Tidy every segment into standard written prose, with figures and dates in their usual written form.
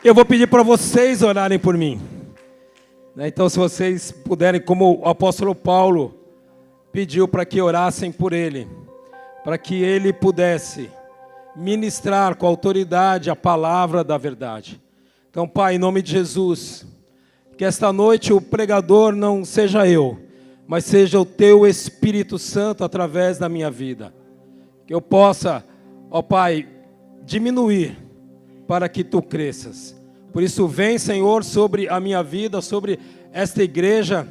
Eu vou pedir para vocês orarem por mim. Então, se vocês puderem, como o apóstolo Paulo pediu para que orassem por ele, para que ele pudesse ministrar com autoridade a palavra da verdade. Então, Pai, em nome de Jesus, que esta noite o pregador não seja eu, mas seja o Teu Espírito Santo através da minha vida. Que eu possa, ó Pai, diminuir para que Tu cresças. Por isso, vem, Senhor, sobre a minha vida, sobre esta igreja,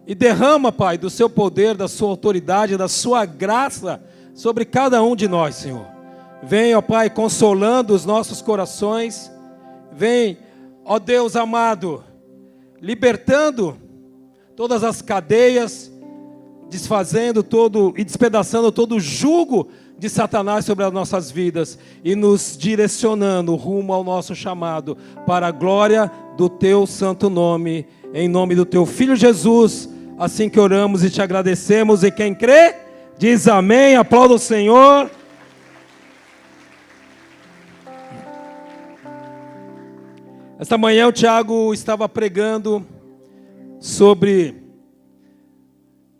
e derrama, Pai, do Seu poder, da Sua autoridade, da Sua graça sobre cada um de nós, Senhor. Vem, ó Pai, consolando os nossos corações. Vem, ó Deus amado, libertando todas as cadeias, desfazendo todo e despedaçando todo o jugo de Satanás sobre as nossas vidas e nos direcionando rumo ao nosso chamado para a glória do Teu santo nome, em nome do Teu Filho Jesus, assim que oramos e te agradecemos. E quem crê, diz amém, aplauda o Senhor. Esta manhã o Tiago estava pregando sobre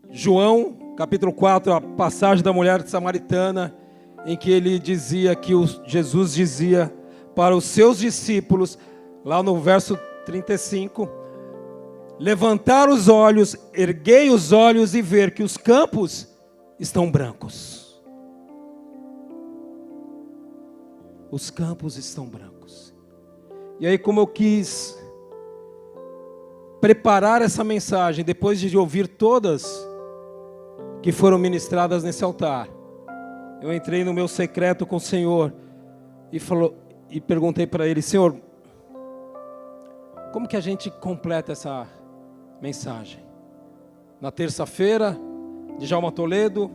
João, capítulo 4, a passagem da mulher samaritana, em que ele dizia que Jesus dizia para os seus discípulos, lá no verso 35, levantar os olhos, erguei os olhos e ver que os campos estão brancos. Os campos estão brancos. E aí, como eu quis preparar essa mensagem, depois de ouvir todas que foram ministradas nesse altar, eu entrei no meu secreto com o Senhor e perguntei para Ele: Senhor, como que a gente completa essa mensagem? Na terça-feira, Djalma Toledo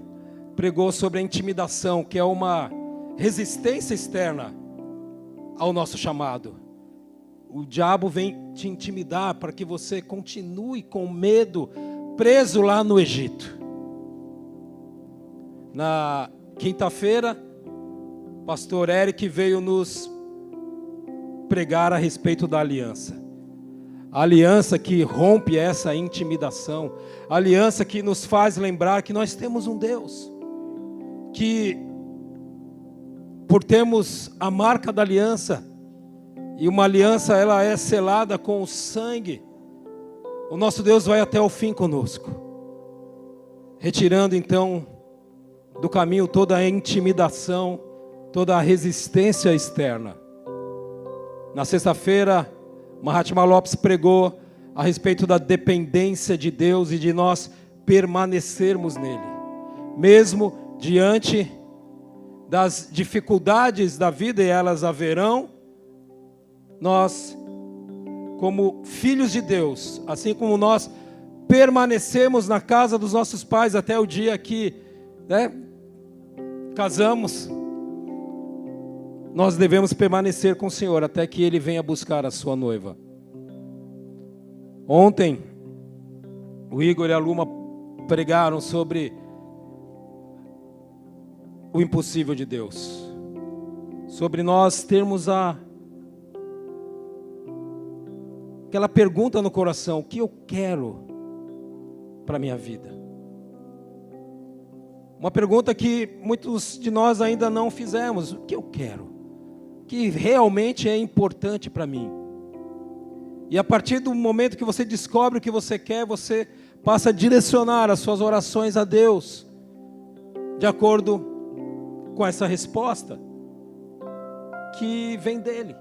pregou sobre a intimidação, que é uma resistência externa ao nosso chamado. O diabo vem te intimidar para que você continue com medo, preso lá no Egito. Na quinta-feira, o pastor Eric veio nos pregar a respeito da aliança. A aliança que rompe essa intimidação. A aliança que nos faz lembrar que nós temos um Deus. Que, por termos a marca da aliança, e uma aliança ela é selada com o sangue, o nosso Deus vai até o fim conosco. Retirando então do caminho toda a intimidação, toda a resistência externa. Na sexta-feira, Mahatma Lopes pregou a respeito da dependência de Deus e de nós permanecermos nele. Mesmo diante das dificuldades da vida, e elas haverão, nós, como filhos de Deus, assim como nós permanecemos na casa dos nossos pais até o dia que casamos, nós devemos permanecer com o Senhor até que Ele venha buscar a sua noiva. Ontem, o Igor e a Luma pregaram sobre o impossível de Deus, sobre nós termos aquela pergunta no coração: o que eu quero para a minha vida? Uma pergunta que muitos de nós ainda não fizemos. O que eu quero? O que realmente é importante para mim? E a partir do momento que você descobre o que você quer, você passa a direcionar as suas orações a Deus, de acordo com essa resposta que vem dEle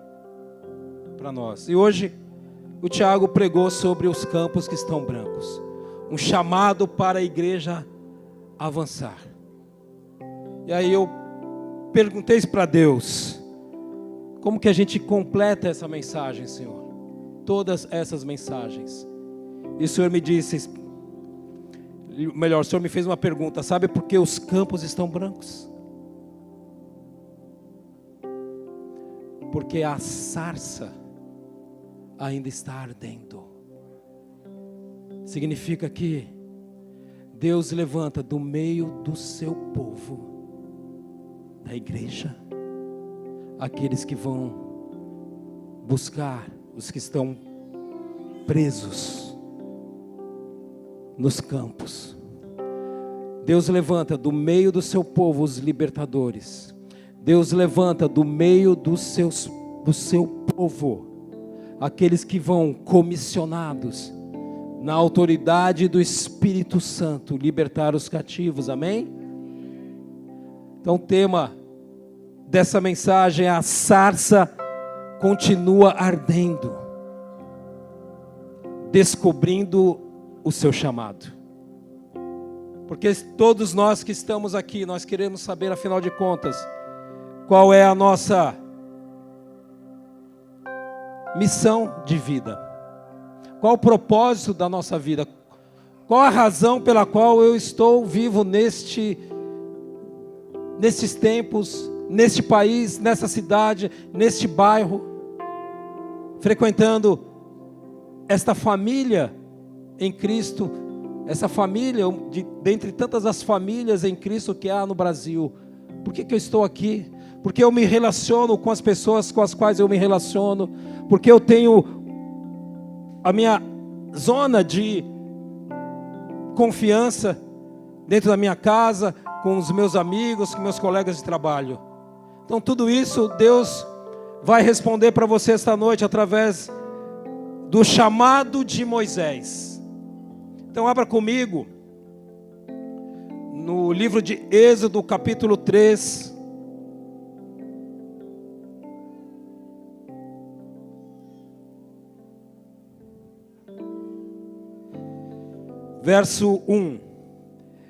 para nós. E hoje o Tiago pregou sobre os campos que estão brancos. Um chamado para a igreja avançar. E aí eu perguntei para Deus: como que a gente completa essa mensagem, Senhor? Todas essas mensagens. E o Senhor me disse, melhor, o Senhor me fez uma pergunta: sabe por que os campos estão brancos? Porque a sarça ainda está ardendo. Significa que Deus levanta do meio do seu povo, da igreja, aqueles que vão buscar os que estão presos nos campos. Deus levanta do meio do seu povo os libertadores. Deus levanta do meio do seu povo aqueles que vão comissionados na autoridade do Espírito Santo libertar os cativos, amém? Então o tema dessa mensagem é: a sarça continua ardendo, descobrindo o seu chamado. Porque todos nós que estamos aqui, nós queremos saber, afinal de contas, qual é a nossa missão de vida. Qual o propósito da nossa vida? Qual a razão pela qual eu estou vivo nestes tempos, neste país, nessa cidade, neste bairro, frequentando esta família em Cristo, essa família, dentre tantas as famílias em Cristo que há no Brasil. Por que eu estou aqui? Porque eu me relaciono com as pessoas com as quais eu me relaciono, porque eu tenho a minha zona de confiança dentro da minha casa, com os meus amigos, com meus colegas de trabalho. Então tudo isso Deus vai responder para você esta noite através do chamado de Moisés. Então abra comigo no livro de Êxodo, capítulo 3. Verso 1.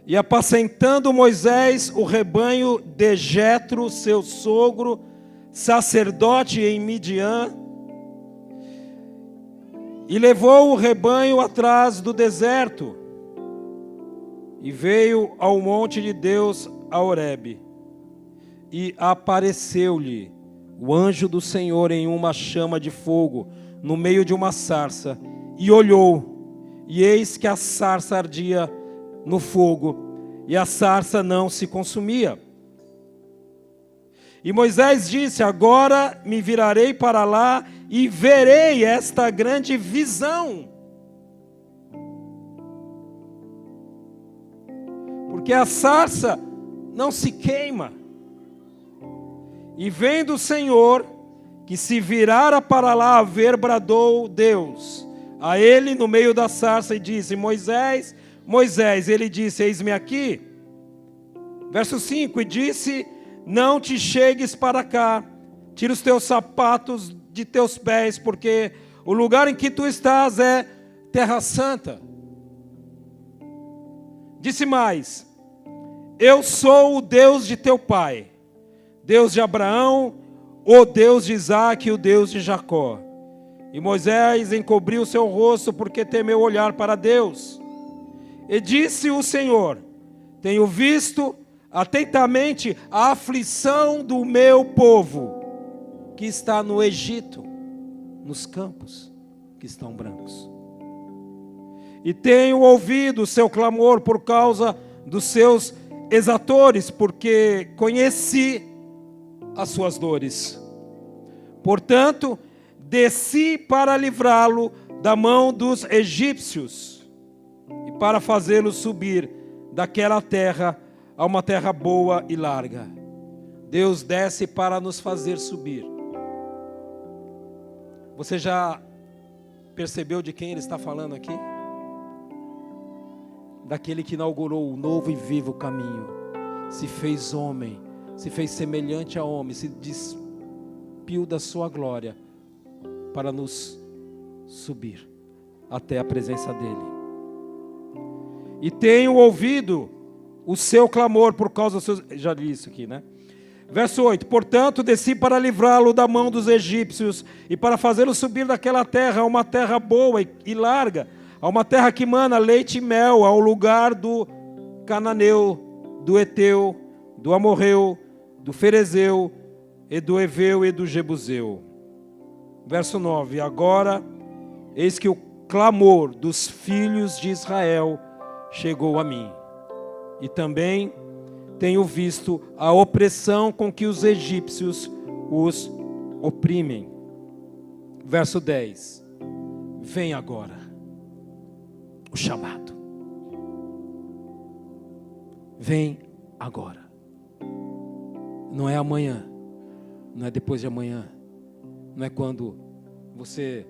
E apacentando Moisés o rebanho de Jetro, seu sogro, sacerdote em Midian, e levou o rebanho atrás do deserto, e veio ao monte de Deus, a Horebe, e apareceu-lhe o anjo do Senhor em uma chama de fogo, no meio de uma sarça, e olhou, e eis que a sarça ardia no fogo, e a sarça não se consumia. E Moisés disse: agora me virarei para lá e verei esta grande visão. Porque a sarça não se queima. E vendo o Senhor que se virara para lá a ver, bradou Deus a ele no meio da sarça e disse: Moisés, Moisés. Ele disse: eis-me aqui. Verso 5, e disse: não te chegues para cá, tira os teus sapatos de teus pés, porque o lugar em que tu estás é terra santa. Disse mais: eu sou o Deus de teu pai, Deus de Abraão, o Deus de Isaque e o Deus de Jacó. E Moisés encobriu o seu rosto, porque temeu olhar para Deus. E disse o Senhor: tenho visto atentamente a aflição do meu povo, que está no Egito, nos campos que estão brancos. E tenho ouvido o seu clamor por causa dos seus exatores, porque conheci as suas dores. Portanto, desci para livrá-lo da mão dos egípcios e para fazê-lo subir daquela terra a uma terra boa e larga. Deus desce para nos fazer subir. Você já percebeu de quem ele está falando aqui? Daquele que inaugurou o novo e vivo caminho, se fez homem, se fez semelhante a homem, se despiu da sua glória para nos subir até a presença dele. E tenho ouvido o seu clamor por causa dos seus... Já li isso aqui, né? Verso 8. Portanto, desci para livrá-lo da mão dos egípcios e para fazê-lo subir daquela terra a uma terra boa e larga, a uma terra que mana leite e mel, ao lugar do cananeu, do eteu, do amorreu, do ferezeu, e do eveu e do jebuseu. Verso 9. Agora, eis que o clamor dos filhos de Israel chegou a mim. E também tenho visto a opressão com que os egípcios os oprimem. Verso 10. Vem agora. O chamado. Vem agora. Não é amanhã. Não é depois de amanhã. Não é quando você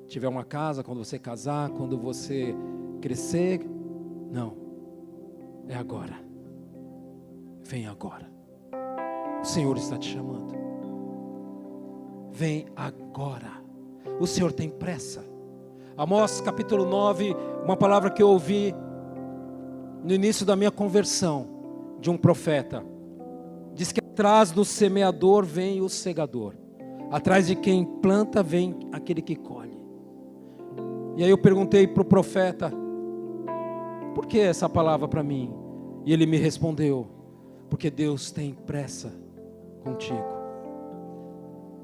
tiver uma casa, quando você casar, quando você crescer. Não. É agora. Vem agora. O Senhor está te chamando. Vem agora. O Senhor tem pressa. Amós capítulo 9, uma palavra que eu ouvi no início da minha conversão, de um profeta. Diz que atrás do semeador vem o segador. Atrás de quem planta vem aquele que colhe. E aí eu perguntei para o profeta, por que essa palavra para mim? E ele me respondeu, porque Deus tem pressa contigo.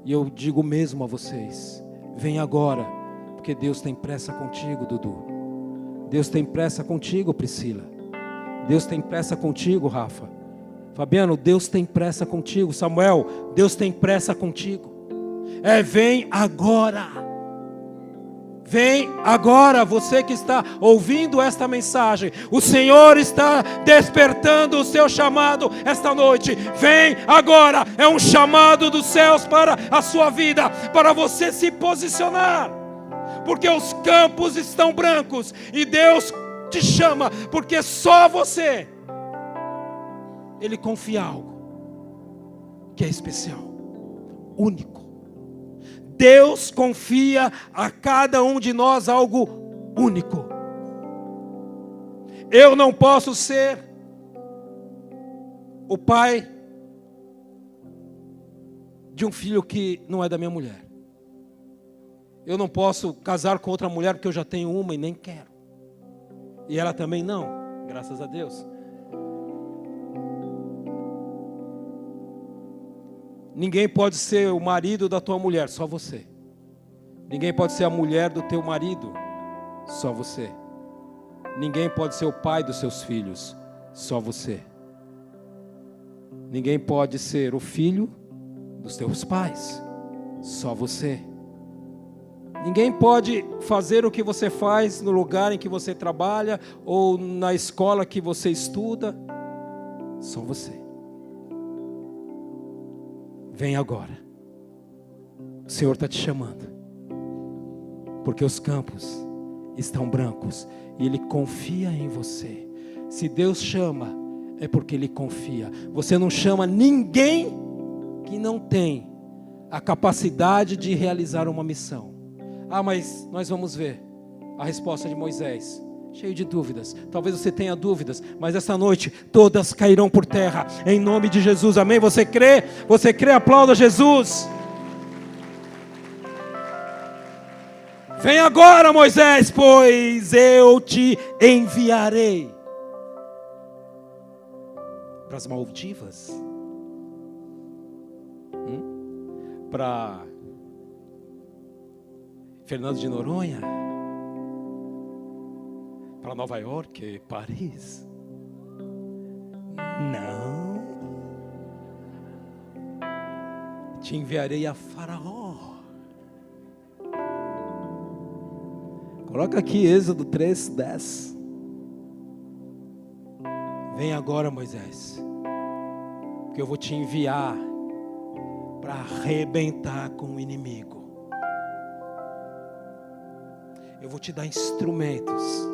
E eu digo mesmo a vocês, vem agora, porque Deus tem pressa contigo, Dudu. Deus tem pressa contigo, Priscila. Deus tem pressa contigo, Rafa. Fabiano, Deus tem pressa contigo. Samuel, Deus tem pressa contigo. Vem agora. Vem agora, você que está ouvindo esta mensagem. O Senhor está despertando o seu chamado esta noite. Vem agora, é um chamado dos céus para a sua vida, para você se posicionar. Porque os campos estão brancos e Deus te chama, porque só você, Ele confia algo que é especial, único. Deus confia a cada um de nós algo único. Eu não posso ser o pai de um filho que não é da minha mulher. Eu não posso casar com outra mulher porque eu já tenho uma e nem quero. E ela também não, graças a Deus. Ninguém pode ser o marido da tua mulher, só você. Ninguém pode ser a mulher do teu marido, só você. Ninguém pode ser o pai dos seus filhos, só você. Ninguém pode ser o filho dos teus pais, só você. Ninguém pode fazer o que você faz no lugar em que você trabalha ou na escola que você estuda, só você. Vem agora. O Senhor está te chamando. Porque os campos estão brancos e Ele confia em você. Se Deus chama, é porque Ele confia. Você não chama ninguém que não tem a capacidade de realizar uma missão. Mas nós vamos ver a resposta de Moisés. Cheio de dúvidas, talvez você tenha dúvidas, mas essa noite todas cairão por terra, em nome de Jesus, amém? Você crê? Você crê? Aplauda Jesus. Vem agora, Moisés, pois eu te enviarei para as Maldivas, para Fernando de Noronha, para Nova York, Paris. Não. Te enviarei a Faraó. Coloca aqui Êxodo 3:10. Vem agora, Moisés, porque eu vou te enviar para arrebentar com o inimigo. Eu vou te dar instrumentos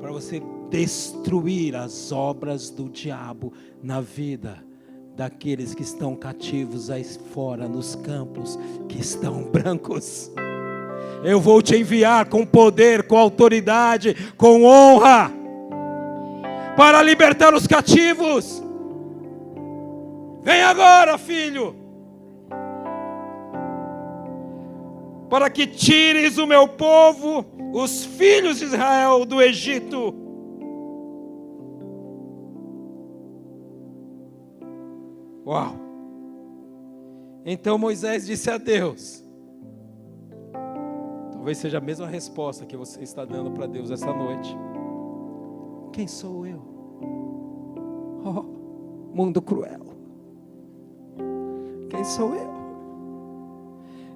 para você destruir as obras do diabo na vida daqueles que estão cativos aí fora, nos campos que estão brancos. Eu vou te enviar com poder, com autoridade, com honra, para libertar os cativos. Vem agora, filho, para que tires o meu povo, os filhos de Israel, do Egito. Uau! Então Moisés disse a Deus, talvez seja a mesma resposta que você está dando para Deus essa noite: quem sou eu? Oh, mundo cruel. Quem sou eu?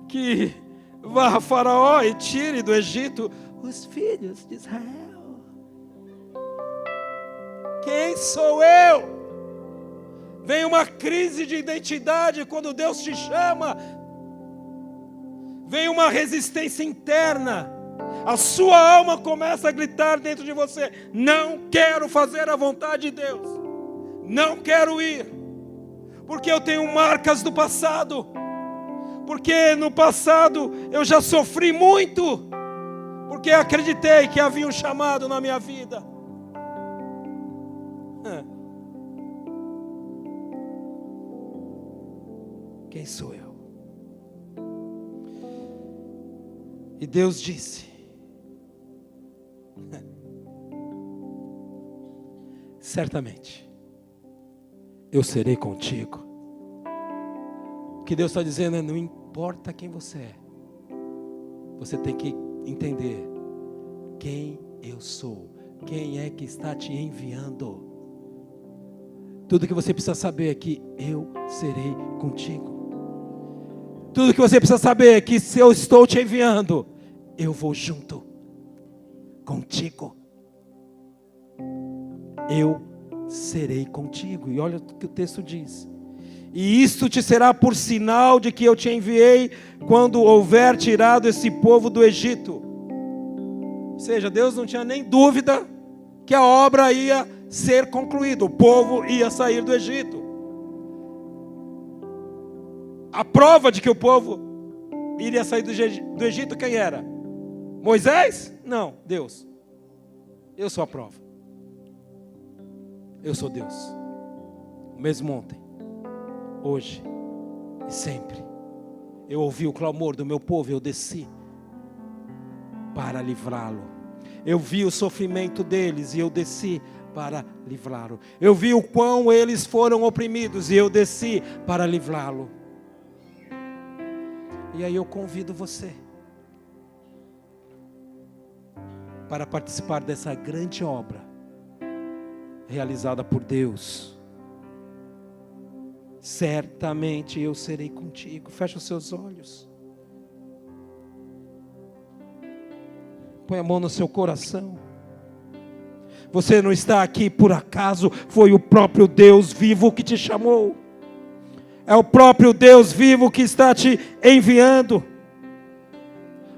Que vá a Faraó e tire do Egito os filhos de Israel. Quem sou eu? Vem uma crise de identidade quando Deus te chama. Vem uma resistência interna. A sua alma começa a gritar dentro de você: não quero fazer a vontade de Deus. Não quero ir. Porque eu tenho marcas do passado. Porque no passado eu já sofri muito. Porque acreditei que havia um chamado na minha vida. Quem sou eu? E Deus disse: certamente eu serei contigo. O que Deus está dizendo é: não importa quem você é, você tem que entender quem eu sou, quem é que está te enviando. Tudo que você precisa saber é que eu serei contigo. Tudo que você precisa saber é que se eu estou te enviando, eu vou junto contigo. Eu serei contigo. E olha o que o texto diz: e isto te será por sinal de que eu te enviei quando houver tirado esse povo do Egito. Ou seja, Deus não tinha nem dúvida que a obra ia ser concluída, o povo ia sair do Egito. A prova de que o povo iria sair do Egito, quem era? Moisés? Não, Deus. Eu sou a prova. Eu sou Deus. O mesmo ontem, hoje e sempre. Eu ouvi o clamor do meu povo, eu desci para livrá-lo. Eu vi o sofrimento deles e eu desci para livrá-lo. Eu vi o quão eles foram oprimidos e eu desci para livrá-lo. E aí eu convido você para participar dessa grande obra realizada por Deus. Certamente eu serei contigo. Fecha os seus olhos. Põe a mão no seu coração. Você não está aqui por acaso. Foi o próprio Deus vivo que te chamou. É o próprio Deus vivo que está te enviando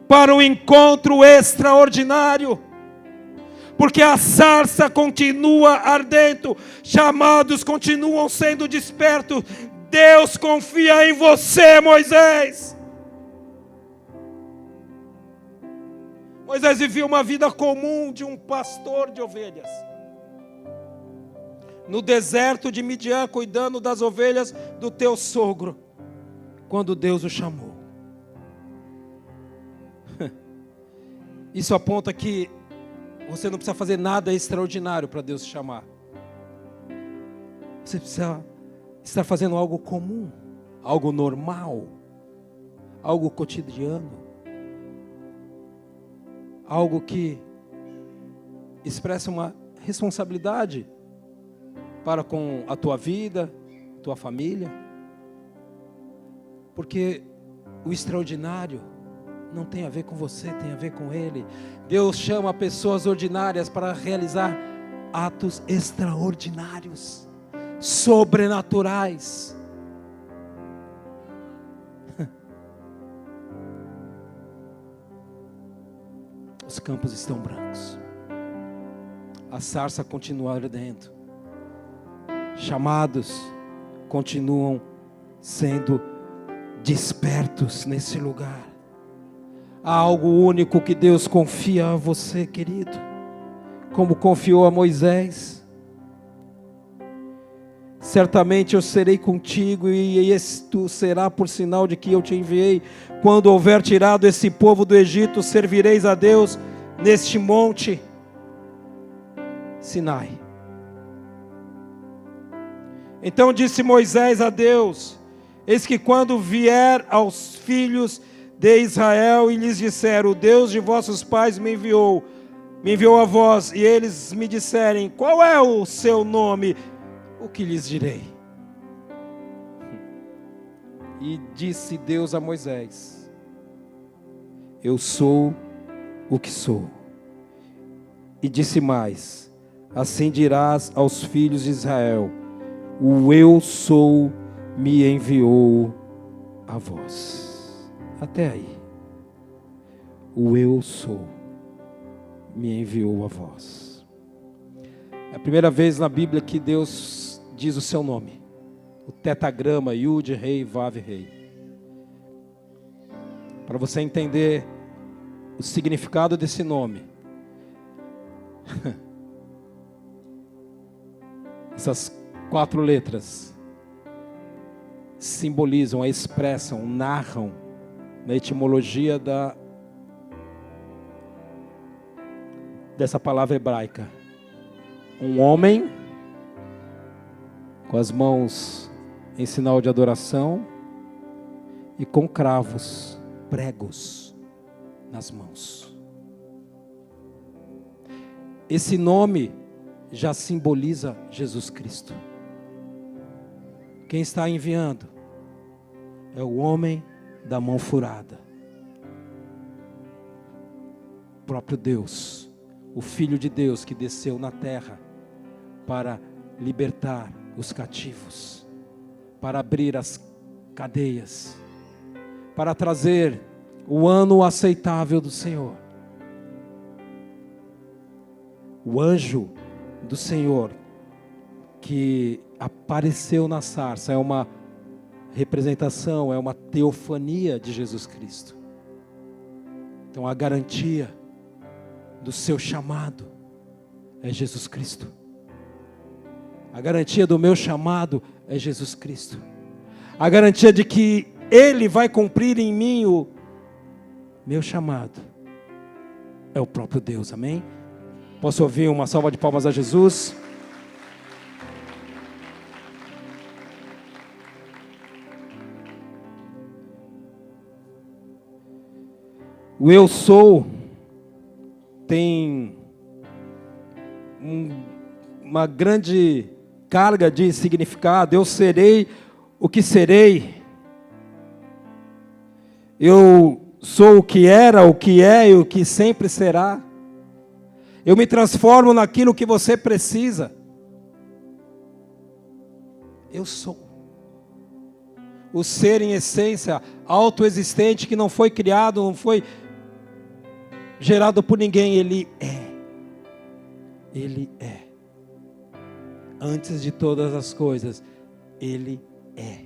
para um encontro extraordinário. Porque a sarça continua ardendo, chamados continuam sendo despertos. Deus confia em você, Moisés. Moisés vivia uma vida comum de um pastor de ovelhas, no deserto de Midian, cuidando das ovelhas do teu sogro, quando Deus o chamou. Isso aponta que você não precisa fazer nada extraordinário para Deus te chamar. Você precisa estar fazendo algo comum, algo normal, algo cotidiano, algo que expressa uma responsabilidade para com a tua vida, tua família. Porque o extraordinário não tem a ver com você, tem a ver com Ele. Deus chama pessoas ordinárias para realizar atos extraordinários, sobrenaturais. Os campos estão brancos, a sarça continua ardendo, chamados continuam sendo despertos nesse lugar. Há algo único que Deus confia a você, querido, como confiou a Moisés. Certamente eu serei contigo, e isto será por sinal de que eu te enviei. Quando houver tirado esse povo do Egito, servireis a Deus neste monte Sinai. Então disse Moisés a Deus: eis que quando vier aos filhos de Israel e lhes disser: o Deus de vossos pais me enviou a vós, e eles me disserem: qual é o seu nome? O que lhes direi? E disse Deus a Moisés: eu sou o que sou. E disse mais: assim dirás aos filhos de Israel: o eu sou me enviou a vós. Até aí. O eu sou me enviou a vós. É a primeira vez na Bíblia que Deus diz o seu nome. O tetagrama Yud, Rei, Vav, Rei. Para você entender o significado desse nome. Essas 4 letras simbolizam, expressam, narram na etimologia dessa palavra hebraica. Um homem com as mãos em sinal de adoração e com cravos, pregos nas mãos. Esse nome já simboliza Jesus Cristo. Quem está enviando é o homem da mão furada. O próprio Deus, o Filho de Deus que desceu na terra para libertar os cativos, para abrir as cadeias, para trazer o ano aceitável do Senhor. O anjo do Senhor que apareceu na sarça é uma representação, é uma teofania de Jesus Cristo. Então a garantia do seu chamado é Jesus Cristo. A garantia do meu chamado é Jesus Cristo. A garantia de que Ele vai cumprir em mim o meu chamado é o próprio Deus, amém? Posso ouvir uma salva de palmas a Jesus? O eu sou tem uma grande carga de significado. Eu serei o que serei. Eu sou o que era, o que é e o que sempre será. Eu me transformo naquilo que você precisa. Eu sou. O ser em essência, autoexistente, que não foi criado, não foi gerado por ninguém, Ele é. Ele é. Antes de todas as coisas, Ele é.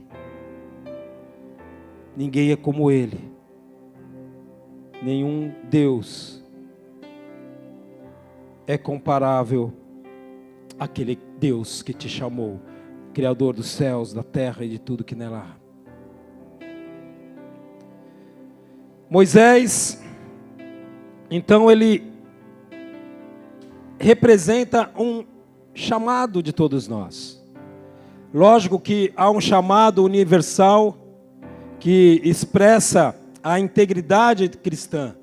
Ninguém é como Ele. Nenhum Deus é comparável àquele Deus que te chamou, Criador dos céus, da terra e de tudo que nela há. Moisés, então, ele representa um chamado de todos nós. Lógico que há um chamado universal que expressa a integridade cristã.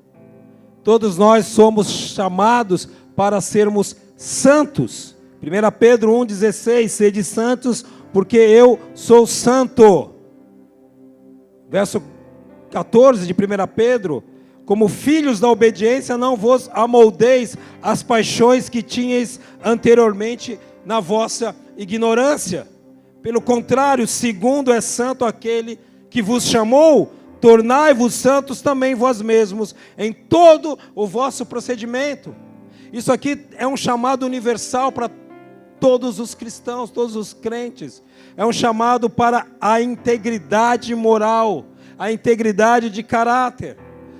Todos nós somos chamados para sermos santos. 1 Pedro 1,16, sede santos, porque eu sou santo. Verso 14 de 1 Pedro, como filhos da obediência, não vos amoldeis as paixões que tinhais anteriormente na vossa ignorância. Pelo contrário, segundo é santo aquele que vos chamou, tornai-vos santos também vós mesmos, em todo o vosso procedimento. Isso aqui é um chamado universal para todos os cristãos, todos os crentes. É um chamado para a integridade moral, a integridade de caráter.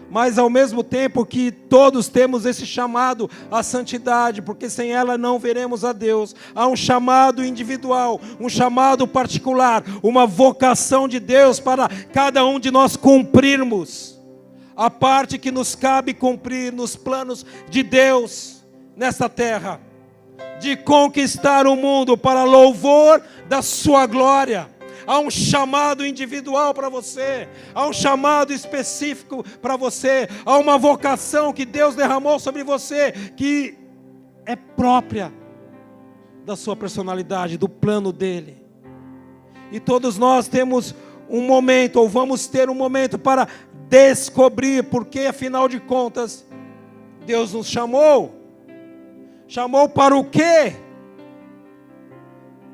Mas ao mesmo tempo que todos temos esse chamado à santidade, porque sem ela não veremos a Deus. Há um chamado individual, um chamado particular, uma vocação de Deus para cada um de nós cumprirmos a parte que nos cabe cumprir nos planos de Deus nesta terra, de conquistar o mundo para louvor da sua glória. Há um chamado individual para você, há um chamado específico para você, há uma vocação que Deus derramou sobre você, que é própria da sua personalidade, do plano dele. E todos nós temos um momento, ou vamos ter um momento para descobrir, porque afinal de contas, Deus nos chamou. Chamou para o quê?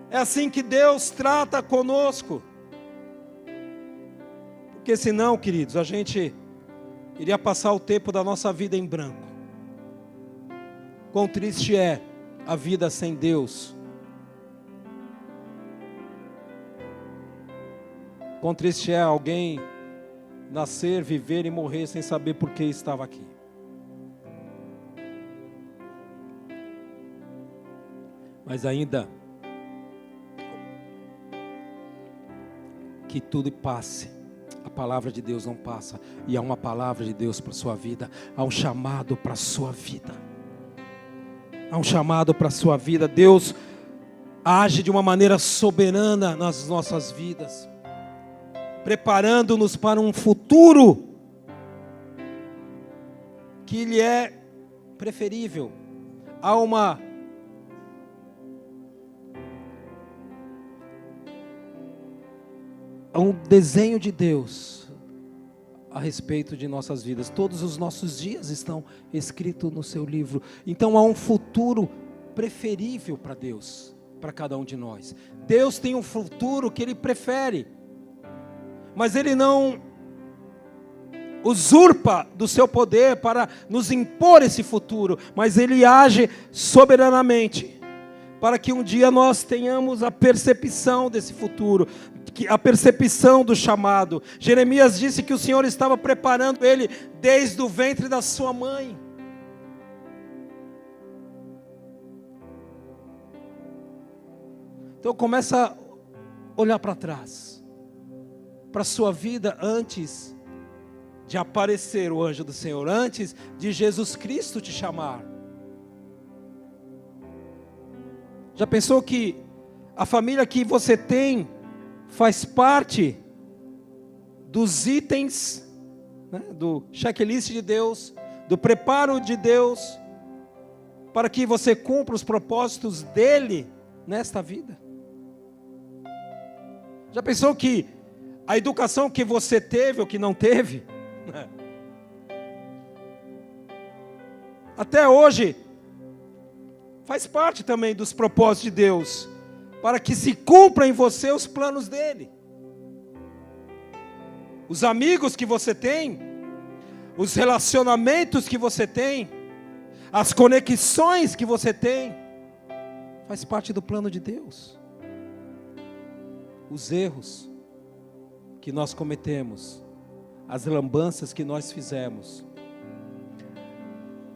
É assim que Deus trata conosco. Porque senão, queridos, a gente iria passar o tempo da nossa vida em branco. Quão triste é a vida sem Deus. Quão triste é alguém nascer, viver e morrer sem saber por que estava aqui. Mas ainda que tudo passe, a palavra de Deus não passa. E há uma palavra de Deus para a sua vida. Há um chamado para a sua vida. Há um chamado para a sua vida. Deus age de uma maneira soberana nas nossas vidas, preparando-nos para um futuro que lhe é preferível. Há um desenho de Deus a respeito de nossas vidas. Todos os nossos dias estão escritos no seu livro. Então há um futuro preferível para Deus, para cada um de nós. Deus tem um futuro que Ele prefere, mas Ele não usurpa do seu poder para nos impor esse futuro, mas Ele age soberanamente, para que um dia nós tenhamos a percepção desse futuro, a percepção do chamado. Jeremias disse que o Senhor estava preparando ele desde o ventre da sua mãe. Então começa a olhar para trás, para a sua vida antes de aparecer o anjo do Senhor, antes de Jesus Cristo te chamar. Já pensou que a família que você tem faz parte dos itens, né, do checklist de Deus, do preparo de Deus, para que você cumpra os propósitos dEle nesta vida? Já pensou que a educação que você teve ou que não teve, até hoje, faz parte também dos propósitos de Deus, para que se cumpra em você os planos dEle. Os amigos que você tem, os relacionamentos que você tem, as conexões que você tem, faz parte do plano de Deus. Os erros que nós cometemos, as lambanças que nós fizemos,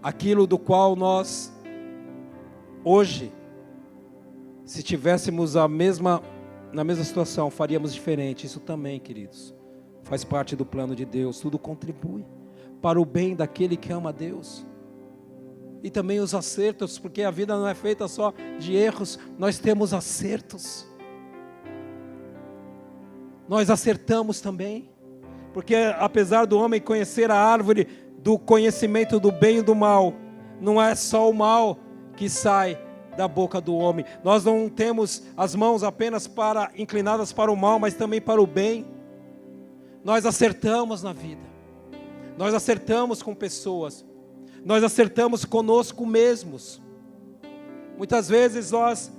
aquilo do qual nós, hoje, se tivéssemos na mesma situação, faríamos diferente. Isso também, queridos, faz parte do plano de Deus. Tudo contribui para o bem daquele que ama a Deus. E também os acertos, porque a vida não é feita só de erros, nós temos acertos. Nós acertamos também, porque apesar do homem conhecer a árvore do conhecimento do bem e do mal, não é só o mal que sai da boca do homem. Nós não temos as mãos apenas inclinadas para o mal, mas também para o bem. Nós acertamos na vida. Nós acertamos com pessoas. Nós acertamos conosco mesmos. Muitas vezes nós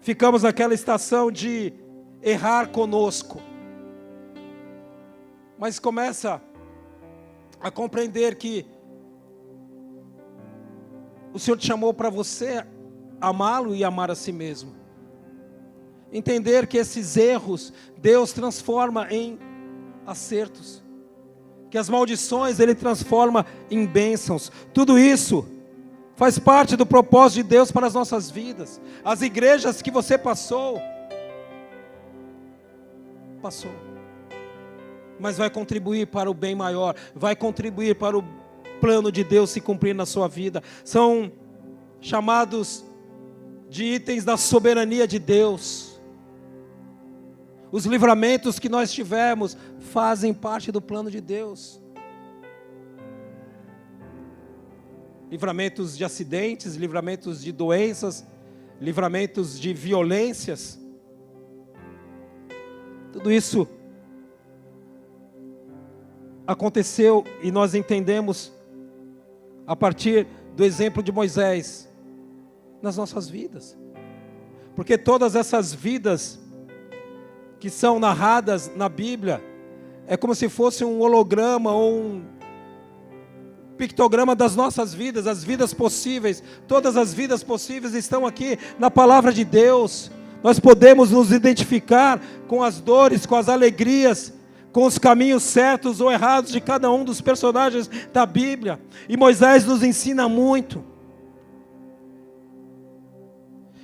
ficamos naquela estação de errar conosco. Mas começa a compreender que o Senhor te chamou para você amá-lo e amar a si mesmo. Entender que esses erros Deus transforma em acertos, que as maldições Ele transforma em bênçãos. Tudo isso faz parte do propósito de Deus para as nossas vidas. As igrejas que você passou, mas vai contribuir para o bem maior, vai contribuir para o plano de Deus se cumprir na sua vida. São chamados de itens da soberania de Deus. Os livramentos que nós tivemos fazem parte do plano de Deus. Livramentos de acidentes, livramentos de doenças, livramentos de violências. Tudo isso aconteceu e nós entendemos a partir do exemplo de Moisés nas nossas vidas. Porque todas essas vidas que são narradas na Bíblia é como se fosse um holograma ou um pictograma das nossas vidas, as vidas possíveis. Todas as vidas possíveis estão aqui na palavra de Deus. Nós podemos nos identificar com as dores, com as alegrias, com os caminhos certos ou errados de cada um dos personagens da Bíblia. E Moisés nos ensina muito.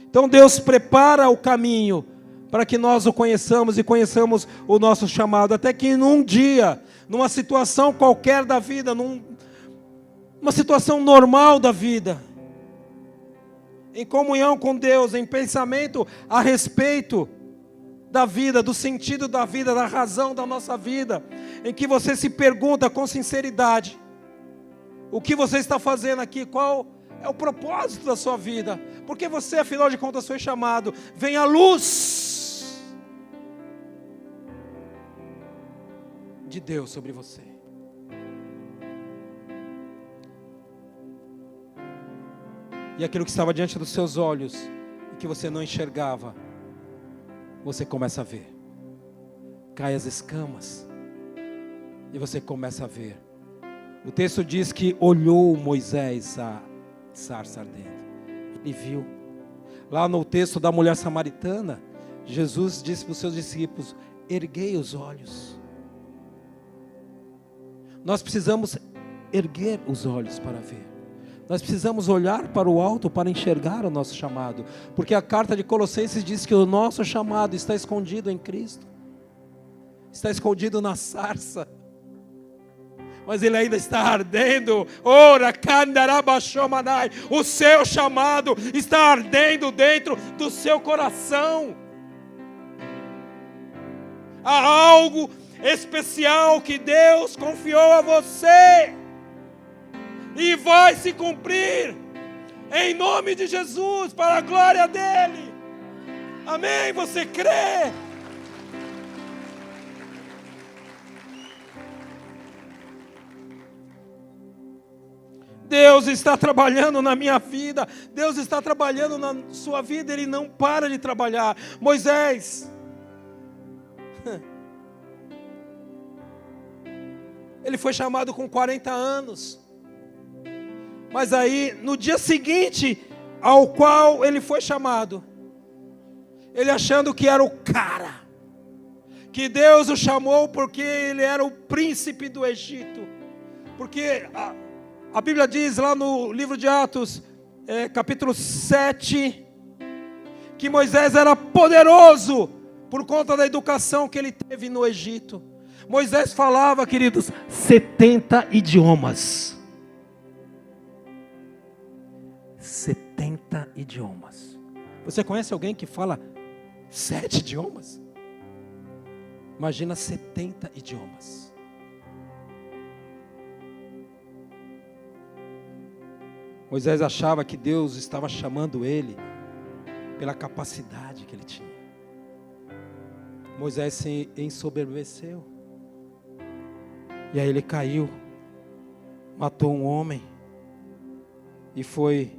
Então Deus prepara o caminho para que nós o conheçamos e conheçamos o nosso chamado. Até que num dia, numa situação qualquer da vida, numa situação normal da vida, em comunhão com Deus, em pensamento a respeito da vida, do sentido da vida, da razão da nossa vida, em que você se pergunta com sinceridade: o que você está fazendo aqui? Qual é o propósito da sua vida? Porque você, afinal de contas, foi chamado. Vem a luz de Deus sobre você. E aquilo que estava diante dos seus olhos e que você não enxergava, você começa a ver. Cai as escamas e você começa a ver. O texto diz que olhou Moisés a sarça ardendo. Ele viu. Lá no texto da mulher samaritana, Jesus disse para os seus discípulos: erguei os olhos. Nós precisamos erguer os olhos para ver. Nós precisamos olhar para o alto para enxergar o nosso chamado. Porque a carta de Colossenses diz que o nosso chamado está escondido em Cristo. Está escondido na sarça. Mas ele ainda está ardendo. Ora, candarabashomanai. O seu chamado está ardendo dentro do seu coração. Há algo especial que Deus confiou a você. E vai se cumprir. Em nome de Jesus, para a glória dele. Amém? Você crê? Deus está trabalhando na minha vida. Deus está trabalhando na sua vida. Ele não para de trabalhar. Moisés, ele foi chamado com 40 anos. Mas aí, no dia seguinte ao qual ele foi chamado, ele achando que era o cara, que Deus o chamou porque ele era o príncipe do Egito. Porque a Bíblia diz lá no livro de Atos, capítulo 7, que Moisés era poderoso por conta da educação que ele teve no Egito. Moisés falava, queridos, 70 idiomas. 70 idiomas. Você conhece alguém que fala 7 idiomas? Imagina 70 idiomas. Moisés achava que Deus estava chamando ele pela capacidade que ele tinha. Moisés se ensoberbeceu. E aí ele caiu, matou um homem e foi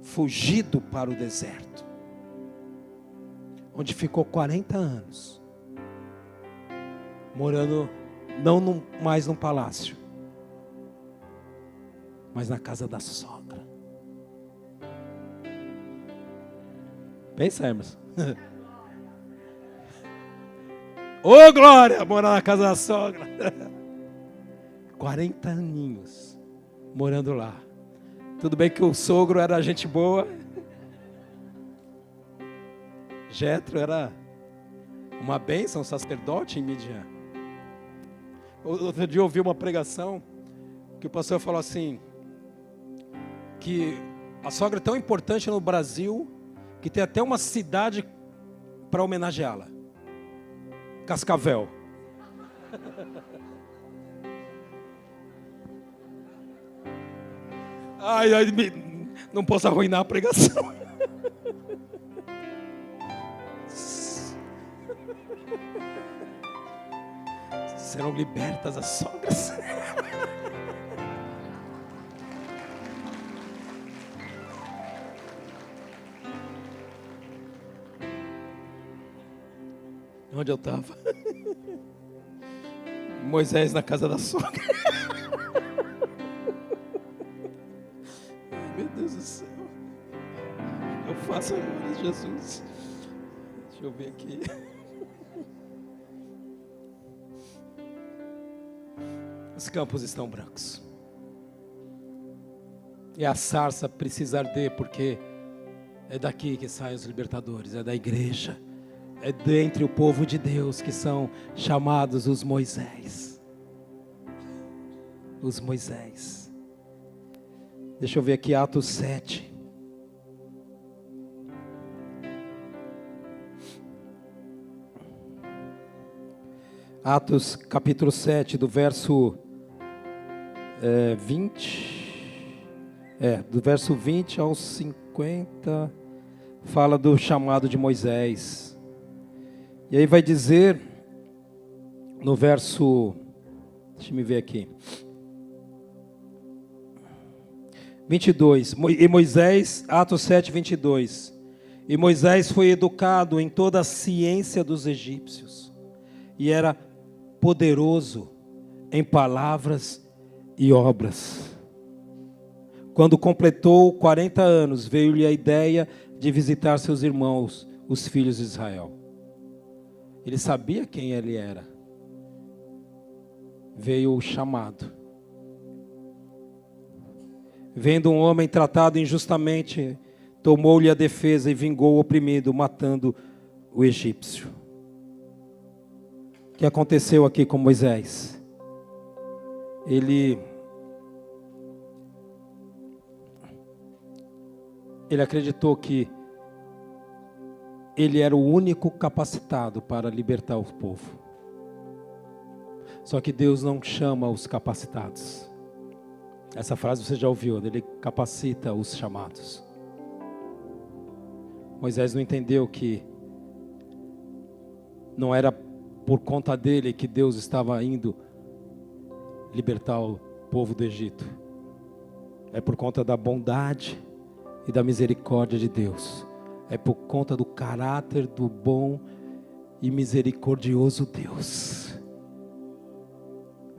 fugido para o deserto, onde ficou 40 anos, morando não mais num palácio, mas na casa da sogra. Pensa, Hermes. Ô glória, morar na casa da sogra. 40 aninhos morando lá. Tudo bem que o sogro era gente boa. Jetro era uma bênção, um sacerdote em Midian. Outro dia eu ouvi uma pregação que o pastor falou assim, que a sogra é tão importante no Brasil que tem até uma cidade para homenageá-la. Cascavel. Ai, não posso arruinar a pregação. Serão libertas as sogras. Onde eu estava? Moisés na casa da sogra. Ai, meu Deus do céu. Eu faço agora, Jesus. Deixa eu ver aqui. Os campos estão brancos. E a sarça precisa arder, porque é daqui que saem os libertadores, é da igreja. É dentre o povo de Deus que são chamados os Moisés. Os Moisés. Deixa eu ver aqui Atos 7. Atos capítulo 7, do verso 20. Do verso 20 ao 50, fala do chamado de Moisés. E aí vai dizer, no verso, deixa eu ver aqui, 22, e Moisés, Atos 7, 22, e Moisés foi educado em toda a ciência dos egípcios, e era poderoso em palavras e obras. Quando completou 40 anos, veio-lhe a ideia de visitar seus irmãos, os filhos de Israel. Ele sabia quem ele era. Veio o chamado. Vendo um homem tratado injustamente, tomou-lhe a defesa e vingou o oprimido, matando o egípcio. O que aconteceu aqui com Moisés? Ele acreditou que ele era o único capacitado para libertar o povo. Só que Deus não chama os capacitados. Essa frase você já ouviu, ele capacita os chamados. Moisés não entendeu que não era por conta dele que Deus estava indo libertar o povo do Egito. É por conta da bondade e da misericórdia de Deus. É por conta do caráter do bom e misericordioso Deus.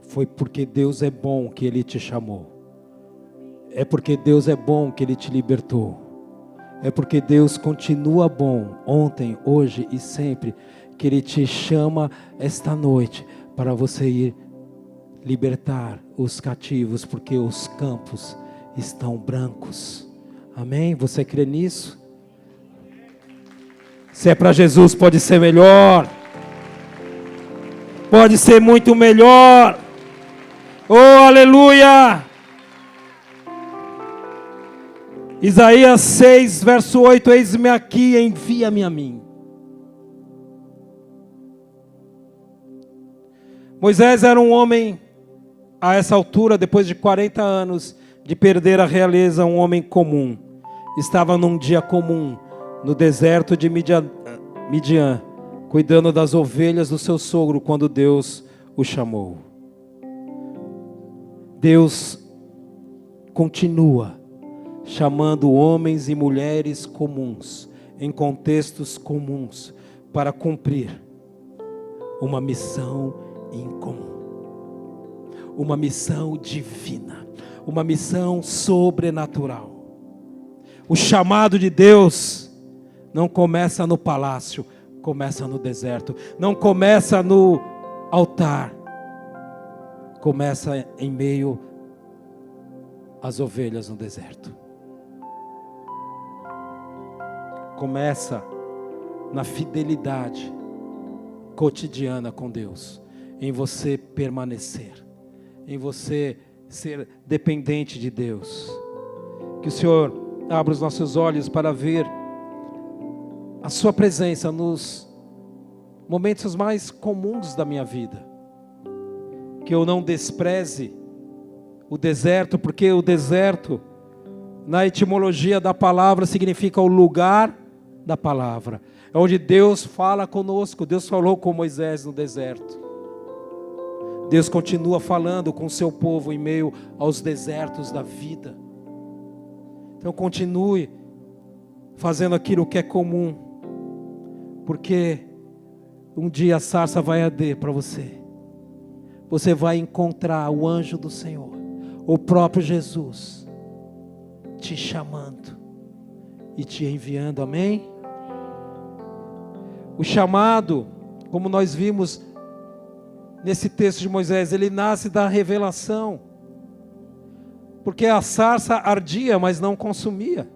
Foi porque Deus é bom que Ele te chamou. É porque Deus é bom que Ele te libertou. É porque Deus continua bom ontem, hoje e sempre, que Ele te chama esta noite para você ir libertar os cativos, porque os campos estão brancos. Amém? Você crê nisso? Se é para Jesus, pode ser melhor. Pode ser muito melhor. Oh, aleluia! Isaías 6, verso 8. Eis-me aqui, envia-me a mim. Moisés era um homem, a essa altura, depois de 40 anos de perder a realeza, um homem comum. Estava num dia comum, no deserto de Midian, cuidando das ovelhas do seu sogro, quando Deus o chamou. Deus continua chamando homens e mulheres comuns, em contextos comuns, para cumprir uma missão incomum, uma missão divina, uma missão sobrenatural. O chamado de Deus não começa no palácio, começa no deserto. Não começa no altar, começa em meio às ovelhas no deserto. Começa na fidelidade cotidiana com Deus, em você permanecer, em você ser dependente de Deus. Que o Senhor abra os nossos olhos para ver a sua presença nos momentos mais comuns da minha vida. Que eu não despreze o deserto, porque o deserto, na etimologia da palavra, significa o lugar da palavra. É onde Deus fala conosco. Deus falou com Moisés no deserto. Deus continua falando com o seu povo em meio aos desertos da vida. Então continue fazendo aquilo que é comum, porque um dia a sarça vai arder para você. Você vai encontrar o anjo do Senhor, o próprio Jesus, te chamando e te enviando, amém? O chamado, como nós vimos nesse texto de Moisés, ele nasce da revelação, porque a sarça ardia, mas não consumia.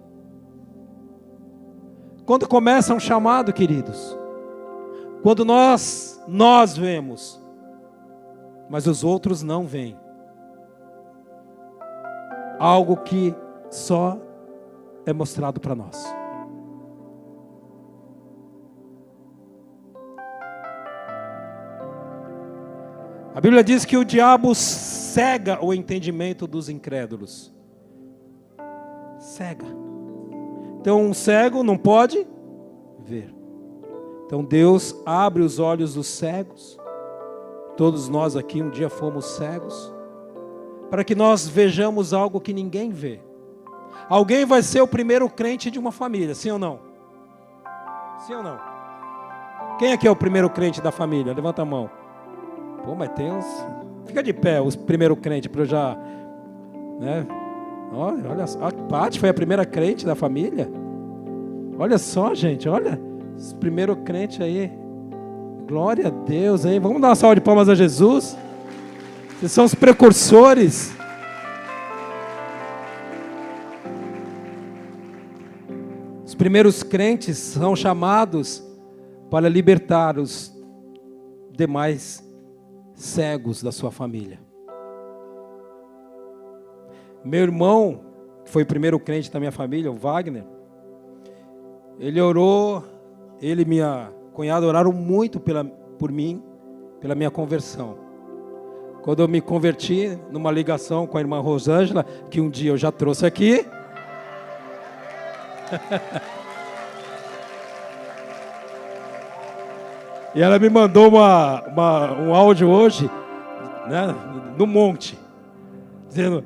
Quando começa um chamado, queridos, quando nós vemos, mas os outros não veem, algo que só é mostrado para nós. A Bíblia diz que o diabo cega o entendimento dos incrédulos. Cega. Então um cego não pode ver. Então Deus abre os olhos dos cegos. Todos nós aqui um dia fomos cegos, para que nós vejamos algo que ninguém vê. Alguém vai ser o primeiro crente de uma família, sim ou não? Sim ou não? Quem aqui é o primeiro crente da família? Levanta a mão. Pô, mas tem uns... Fica de pé, os primeiro crente, para eu já... Né? Olha só, a Paty foi a primeira crente da família. Olha só, gente, olha. Os primeiro crente aí. Glória a Deus, hein? Vamos dar uma salva de palmas a Jesus. Vocês são os precursores. Os primeiros crentes são chamados para libertar os demais cegos da sua família. Meu irmão, que foi o primeiro crente da minha família, o Wagner, ele orou, ele e minha cunhada oraram muito por mim, pela minha conversão. Quando eu me converti, numa ligação com a irmã Rosângela, que um dia eu já trouxe aqui, e ela me mandou um áudio hoje, né, no monte, dizendo: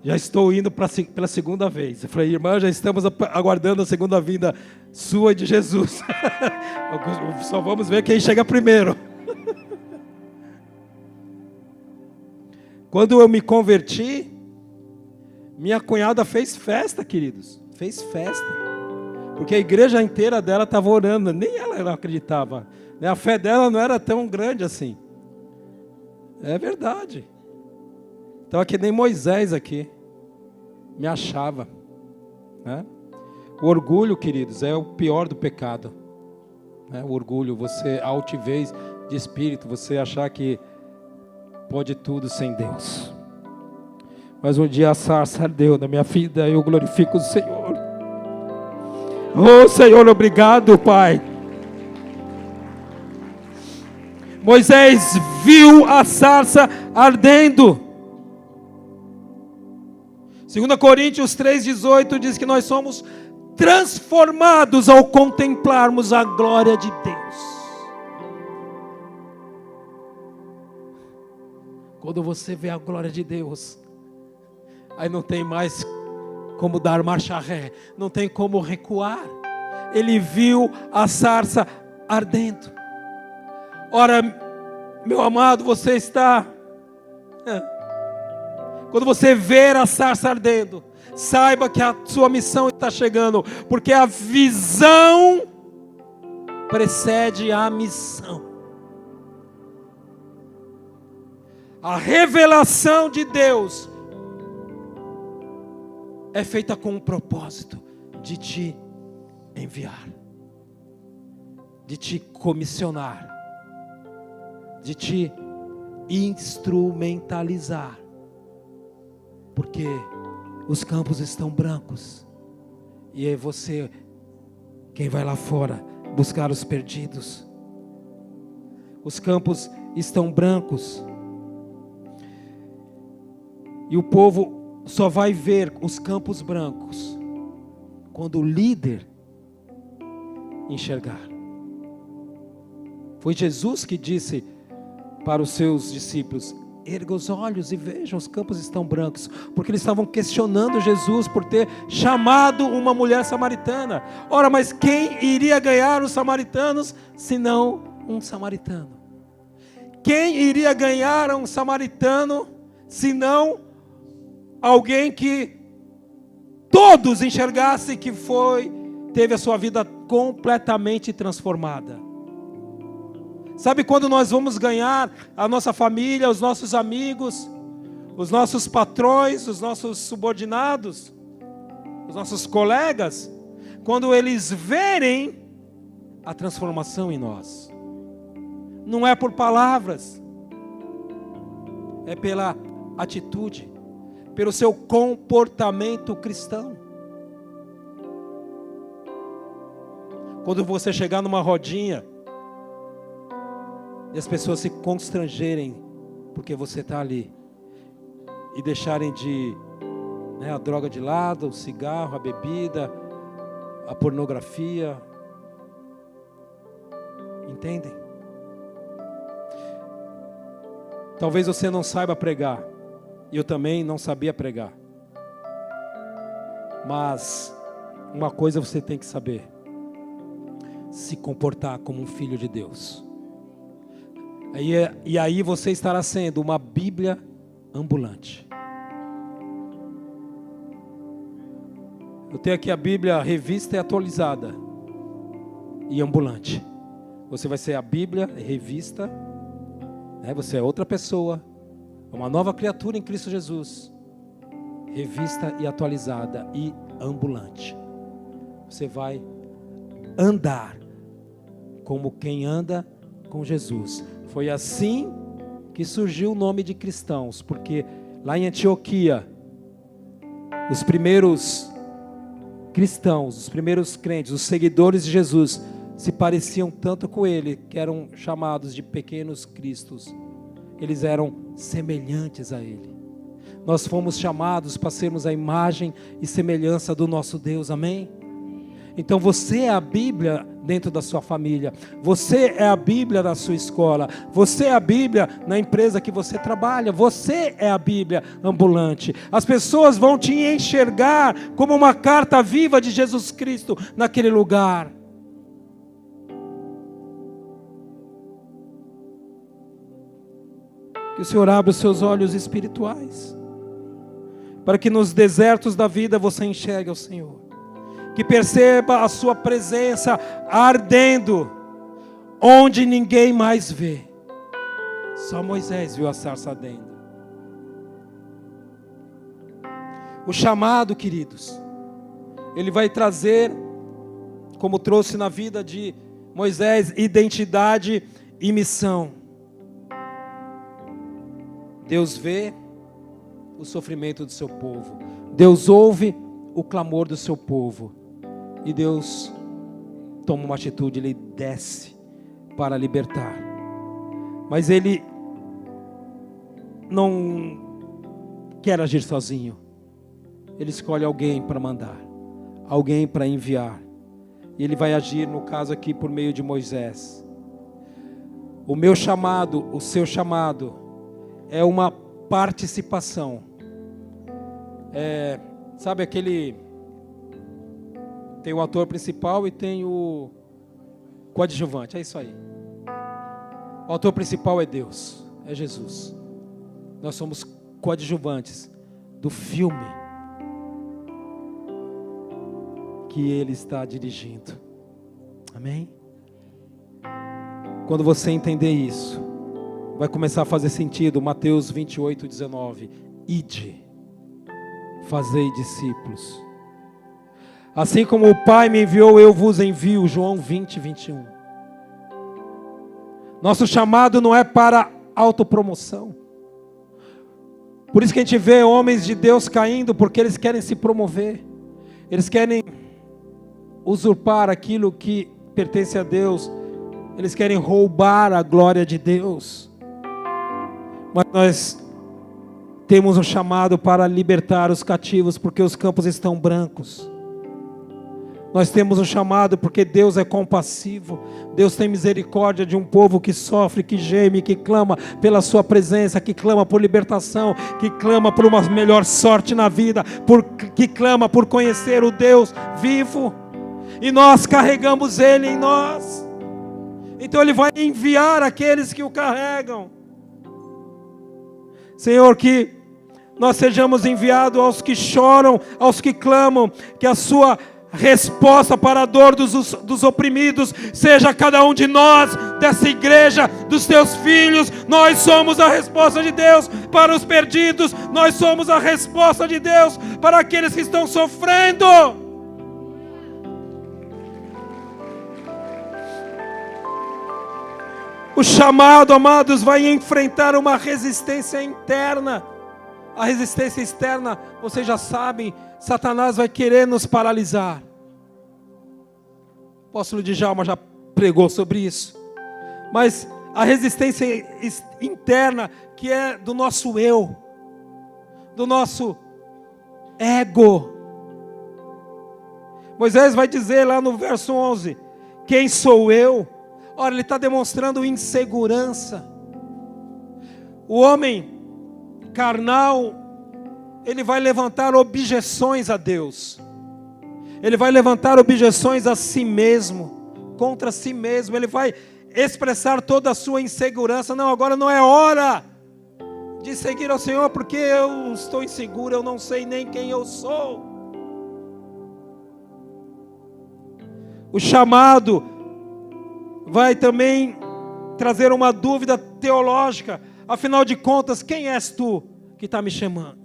já estou indo pela segunda vez. Eu falei: irmã, já estamos aguardando a segunda vinda sua e de Jesus. Só vamos ver quem chega primeiro. Quando eu me converti, minha cunhada fez festa, queridos. Fez festa. Porque a igreja inteira dela estava orando. Nem ela não acreditava. A fé dela não era tão grande assim. É verdade. Estava que nem Moisés aqui. Me achava. Né? O orgulho, queridos, é o pior do pecado. Né? O orgulho, a altivez de espírito, você achar que pode tudo sem Deus. Mas um dia a sarça ardeu na minha vida e eu glorifico o Senhor. Oh Senhor, obrigado, Pai. Moisés viu a sarça ardendo. 2 Coríntios 3,18 diz que nós somos transformados ao contemplarmos a glória de Deus. Quando você vê a glória de Deus, aí não tem mais como dar marcha ré, não tem como recuar. Ele viu a sarça ardendo. Ora, meu amado, você está... Quando você ver a sarça ardendo, saiba que a sua missão está chegando, porque a visão precede a missão. A revelação de Deus é feita com um propósito de te enviar, de te comissionar, de te instrumentalizar, porque os campos estão brancos e é você quem vai lá fora buscar os perdidos. Os campos estão brancos e o povo só vai ver os campos brancos quando o líder enxergar. Foi Jesus que disse para os seus discípulos: erga os olhos e veja, os campos estão brancos. Porque eles estavam questionando Jesus por ter chamado uma mulher samaritana. Ora, mas quem iria ganhar os samaritanos, senão um samaritano? Quem iria ganhar um samaritano, senão alguém que todos enxergassem que teve a sua vida completamente transformada? Sabe quando nós vamos ganhar a nossa família, os nossos amigos, os nossos patrões, os nossos subordinados, os nossos colegas? Quando eles verem a transformação em nós. Não é por palavras, é pela atitude, pelo seu comportamento cristão. Quando você chegar numa rodinha e as pessoas se constrangerem porque você está ali e deixarem a droga de lado, o cigarro, a bebida, a pornografia, entendem? Talvez você não saiba pregar, e eu também não sabia pregar, mas uma coisa você tem que saber: se comportar como um filho de Deus. E aí você estará sendo uma Bíblia ambulante. Eu tenho aqui a Bíblia revista e atualizada e ambulante. Você vai ser a Bíblia revista, né? Você é outra pessoa, é uma nova criatura em Cristo Jesus, revista e atualizada e ambulante. Você vai andar como quem anda com Jesus. Foi assim que surgiu o nome de cristãos, porque lá em Antioquia, os primeiros cristãos, os primeiros crentes, os seguidores de Jesus, se pareciam tanto com ele, que eram chamados de pequenos cristos. Eles eram semelhantes a ele. Nós fomos chamados para sermos a imagem e semelhança do nosso Deus, amém? Então você é a Bíblia dentro da sua família, você é a Bíblia da sua escola, você é a Bíblia na empresa que você trabalha, você é a Bíblia ambulante. As pessoas vão te enxergar como uma carta viva de Jesus Cristo naquele lugar. Que o Senhor abra os seus olhos espirituais, para que nos desertos da vida você enxergue o Senhor. Que perceba a sua presença ardendo, onde ninguém mais vê. Só Moisés viu a sarça ardendo. O chamado, queridos, ele vai trazer, como trouxe na vida de Moisés, identidade e missão. Deus vê o sofrimento do seu povo. Deus ouve o clamor do seu povo. E Deus toma uma atitude, Ele desce para libertar. Mas Ele não quer agir sozinho. Ele escolhe alguém para mandar, alguém para enviar. E Ele vai agir, no caso aqui, por meio de Moisés. O meu chamado, o seu chamado, é uma participação. Sabe aquele... Tem o ator principal e tem o coadjuvante, é isso aí. O ator principal é Deus, é Jesus. Nós somos coadjuvantes do filme que Ele está dirigindo. Amém? Quando você entender isso, vai começar a fazer sentido. Mateus 28:19. Ide, fazei discípulos. Assim como o Pai me enviou, eu vos envio. João 20:21. Nosso chamado não é para autopromoção. Por isso que a gente vê homens de Deus caindo, porque eles querem se promover. Eles querem usurpar aquilo que pertence a Deus. Eles querem roubar a glória de Deus. Mas nós temos um chamado para libertar os cativos, porque os campos estão brancos. Nós temos um chamado porque Deus é compassivo. Deus tem misericórdia de um povo que sofre, que geme, que clama pela sua presença, que clama por libertação, que clama por uma melhor sorte na vida, que clama por conhecer o Deus vivo. E nós carregamos Ele em nós. Então Ele vai enviar aqueles que o carregam. Senhor, que nós sejamos enviados aos que choram, aos que clamam, que a sua resposta para a dor dos oprimidos seja cada um de nós, dessa igreja, dos teus filhos. Nós somos a resposta de Deus para os perdidos, nós somos a resposta de Deus para aqueles que estão sofrendo. O chamado, amados, vai enfrentar uma resistência interna. A resistência externa, vocês já sabem, Satanás vai querer nos paralisar. O apóstolo Djalma já pregou sobre isso. Mas a resistência interna, que é do nosso eu, do nosso ego. Moisés vai dizer lá no verso 11, quem sou eu? Ora, ele está demonstrando insegurança. O homem carnal, ele vai levantar objeções a Deus. Ele vai levantar objeções a si mesmo, contra si mesmo. Ele vai expressar toda a sua insegurança. Não, agora não é hora de seguir ao Senhor, porque eu estou inseguro, eu não sei nem quem eu sou. O chamado vai também trazer uma dúvida teológica. Afinal de contas, quem és tu que está me chamando?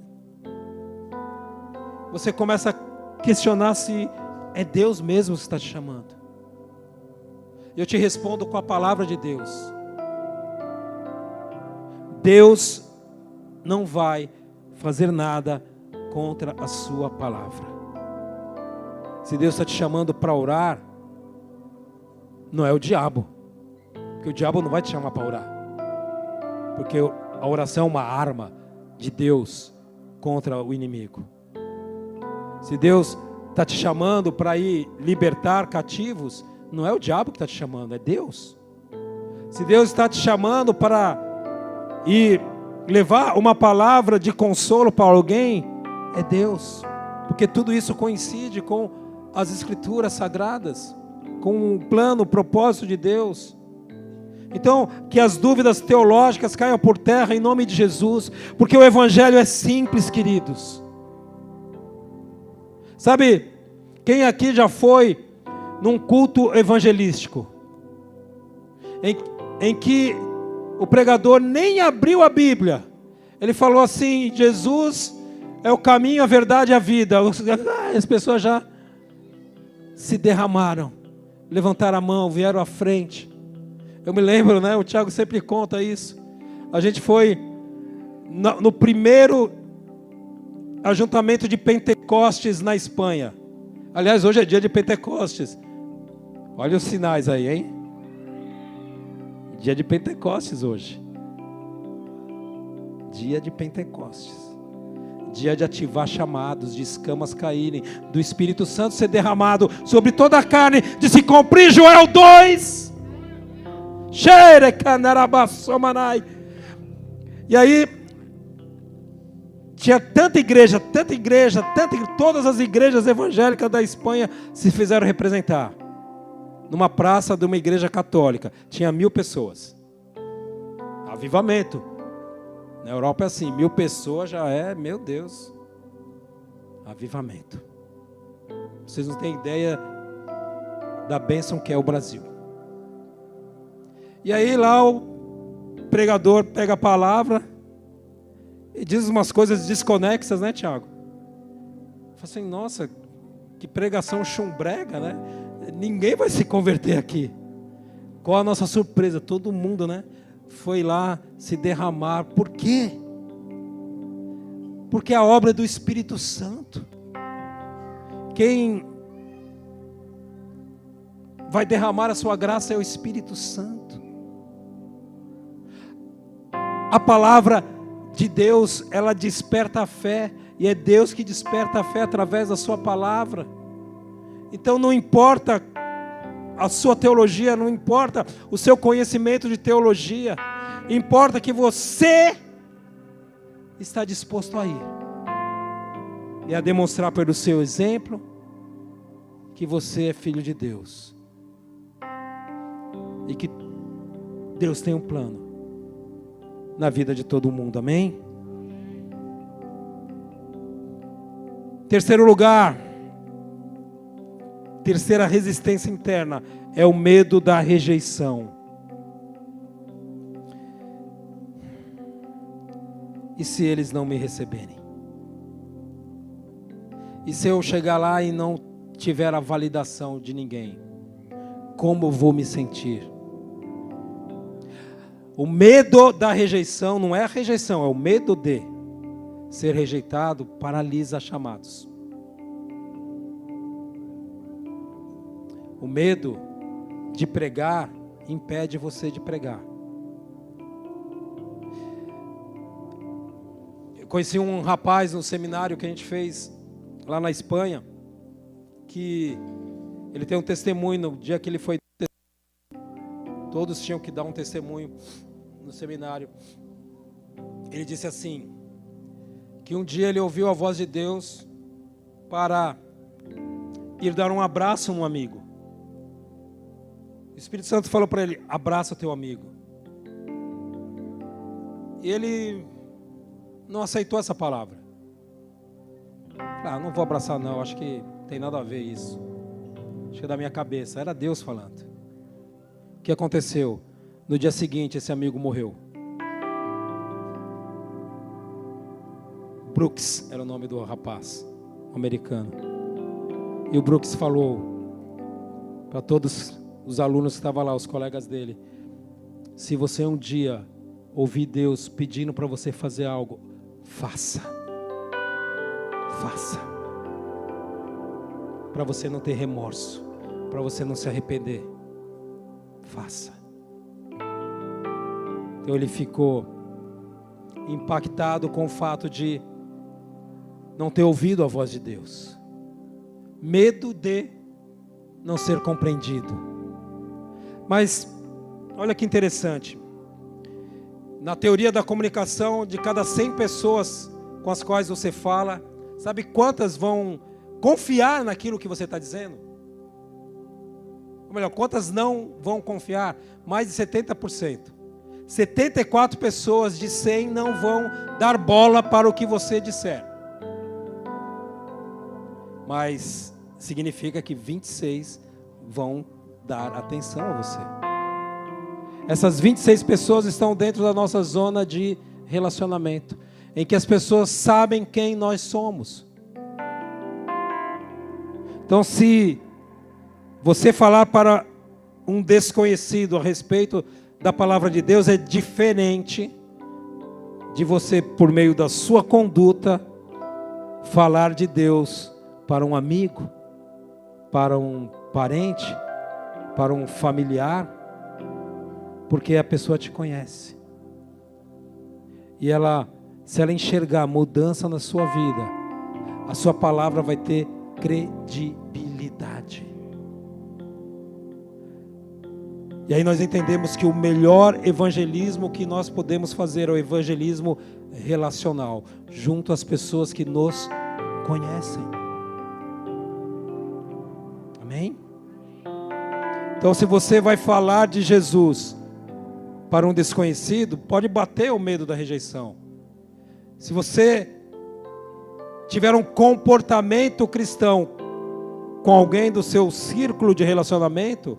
Você começa a questionar se é Deus mesmo que está te chamando. Eu te respondo com a palavra de Deus. Deus não vai fazer nada contra a sua palavra. Se Deus está te chamando para orar, não é o diabo, porque o diabo não vai te chamar para orar, porque a oração é uma arma de Deus contra o inimigo. Se Deus está te chamando para ir libertar cativos, não é o diabo que está te chamando, é Deus. Se Deus está te chamando para ir levar uma palavra de consolo para alguém, é Deus, porque tudo isso coincide com as Escrituras Sagradas, com o plano, o propósito de Deus. Então, que as dúvidas teológicas caiam por terra em nome de Jesus, porque o Evangelho é simples, queridos. Sabe, quem aqui já foi num culto evangelístico, em que o pregador nem abriu a Bíblia, ele falou assim, Jesus é o caminho, a verdade e a vida. As pessoas já se derramaram, levantaram a mão, vieram à frente. Eu me lembro, né? O Tiago sempre conta isso. A gente foi no primeiro ajuntamento de Pentecostes na Espanha. Aliás, hoje é dia de Pentecostes. Olha os sinais aí, hein? Dia de Pentecostes hoje. Dia de Pentecostes. Dia de ativar chamados, de escamas caírem, do Espírito Santo ser derramado sobre toda a carne, de se cumprir Joel 2. E aí tinha tanta igreja, todas as igrejas evangélicas da Espanha se fizeram representar numa praça de uma igreja católica. Tinha 1000 pessoas. Avivamento. Na Europa é assim, 1000 pessoas já é, meu Deus, avivamento. Vocês não têm ideia da bênção que é o Brasil. E aí lá o pregador pega a palavra e diz umas coisas desconexas, né, Tiago? Fala assim, nossa, que pregação chumbrega, né? Ninguém vai se converter aqui. Qual a nossa surpresa? Todo mundo, né? Foi lá se derramar. Por quê? Porque a obra é do Espírito Santo. Quem vai derramar a sua graça é o Espírito Santo. A palavra de Deus, ela desperta a fé, e é Deus que desperta a fé através da sua palavra. Então não importa a sua teologia, não importa o seu conhecimento de teologia, importa que você está disposto a ir e a demonstrar pelo seu exemplo que você é filho de Deus e que Deus tem um plano na vida de todo mundo, amém? Terceiro lugar, terceira resistência interna é o medo da rejeição. E se eles não me receberem? E se eu chegar lá e não tiver a validação de ninguém? Como vou me sentir? O medo da rejeição não é a rejeição, é o medo de ser rejeitado, paralisa chamados. O medo de pregar impede você de pregar. Eu conheci um rapaz no seminário que a gente fez lá na Espanha, que ele tem um testemunho no dia que ele foi. Todos tinham que dar um testemunho no seminário. Ele disse assim, que um dia ele ouviu a voz de Deus para ir dar um abraço a um amigo. O Espírito Santo falou para ele, abraça o teu amigo. E ele não aceitou essa palavra. Não vou abraçar não, acho que tem nada a ver isso. Acho que é da minha cabeça, era Deus falando. O que aconteceu? No dia seguinte, esse amigo morreu. Brooks era o nome do rapaz, americano. E o Brooks falou para todos os alunos que estavam lá, os colegas dele: se você um dia ouvir Deus pedindo para você fazer algo, faça. Faça. Para você não ter remorso, para você não se arrepender. Faça. Então ele ficou impactado com o fato de não ter ouvido a voz de Deus. Medo de não ser compreendido. Mas, olha que interessante. Na teoria da comunicação, de cada 100 pessoas com as quais você fala, sabe quantas vão confiar naquilo que você está dizendo? Ou melhor, quantas não vão confiar? Mais de 70%. 74 pessoas de 100 não vão dar bola para o que você disser. Mas significa que 26 vão dar atenção a você. Essas 26 pessoas estão dentro da nossa zona de relacionamento, em que as pessoas sabem quem nós somos. Então, se você falar para um desconhecido a respeito da palavra de Deus, é diferente de você, por meio da sua conduta, falar de Deus para um amigo, para um parente, para um familiar, porque a pessoa te conhece. E ela, se ela enxergar mudança na sua vida, a sua palavra vai ter credibilidade. E aí nós entendemos que o melhor evangelismo que nós podemos fazer é o evangelismo relacional, junto às pessoas que nos conhecem. Amém? Então, se você vai falar de Jesus para um desconhecido, pode bater o medo da rejeição. Se você tiver um comportamento cristão com alguém do seu círculo de relacionamento,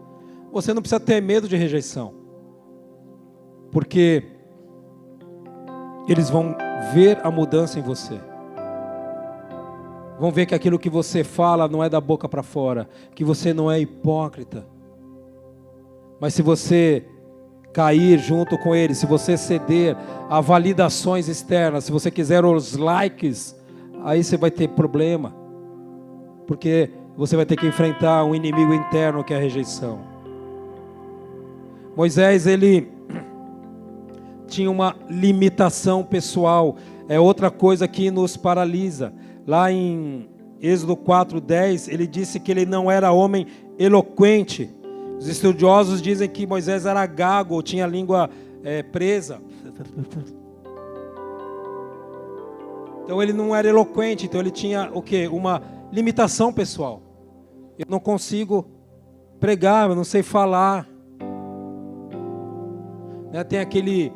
você não precisa ter medo de rejeição, porque eles vão ver a mudança em você. Vão ver que aquilo que você fala não é da boca para fora, que você não é hipócrita. Mas se você cair junto com eles, se você ceder a validações externas, se você quiser os likes, aí você vai ter problema, porque você vai ter que enfrentar um inimigo interno que é a rejeição. Moisés, ele tinha uma limitação pessoal, é outra coisa que nos paralisa. Lá em Êxodo 4:10, ele disse que ele não era homem eloquente. Os estudiosos dizem que Moisés era gago, ou tinha a língua presa. Então ele não era eloquente, então ele tinha o quê? Uma limitação pessoal. Eu não consigo pregar, eu não sei falar. Tem aquele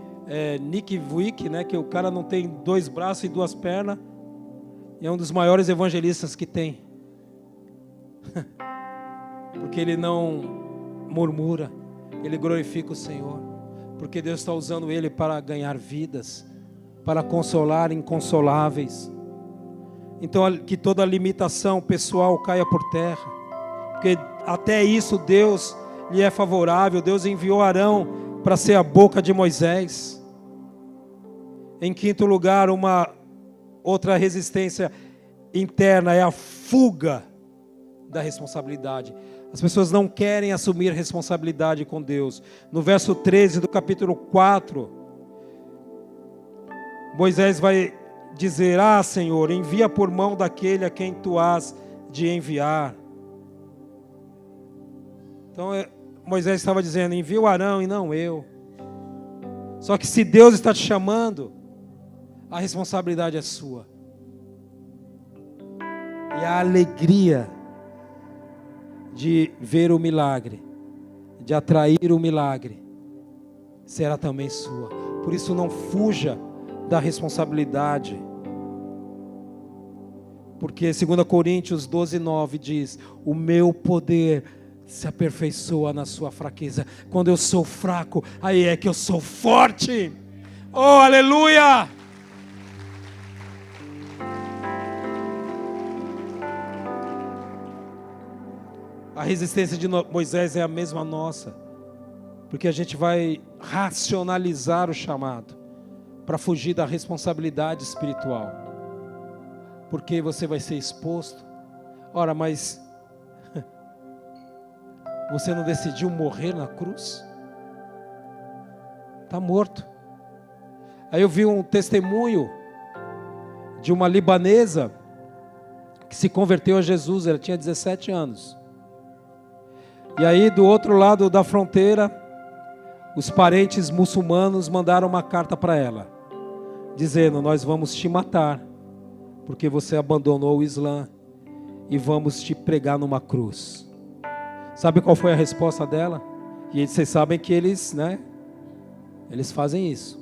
Nick Vujicic, que o cara não tem 2 braços e 2 pernas, e é um dos maiores evangelistas que tem. Porque ele não murmura, ele glorifica o Senhor, porque Deus está usando ele para ganhar vidas, para consolar inconsoláveis. Então que toda limitação pessoal caia por terra, porque até isso Deus lhe é favorável. Deus enviou Arão para ser a boca de Moisés. Em quinto lugar, uma outra resistência interna é a fuga da responsabilidade. As pessoas não querem assumir responsabilidade com Deus. No verso 13 do capítulo 4, Moisés vai dizer: ah, Senhor, envia por mão daquele a quem tu has de enviar. Então Moisés estava dizendo: envia o Arão e não eu. Só que se Deus está te chamando, a responsabilidade é sua. E a alegria de ver o milagre, de atrair o milagre, será também sua. Por isso não fuja da responsabilidade. Porque 2 Coríntios 12:9 diz: o meu poder se aperfeiçoa na sua fraqueza. Quando eu sou fraco, aí é que eu sou forte. Oh, aleluia! A resistência de Moisés é a mesma nossa, porque a gente vai racionalizar o chamado para fugir da responsabilidade espiritual, porque você vai ser exposto. Ora, mas você não decidiu morrer na cruz? Está morto. Aí eu vi um testemunho de uma libanesa que se converteu a Jesus. Ela tinha 17 anos. E aí do outro lado da fronteira, os parentes muçulmanos mandaram uma carta para ela, dizendo: nós vamos te matar, porque você abandonou o Islã, e vamos te pregar numa cruz. Sabe qual foi a resposta dela? E vocês sabem que eles fazem isso.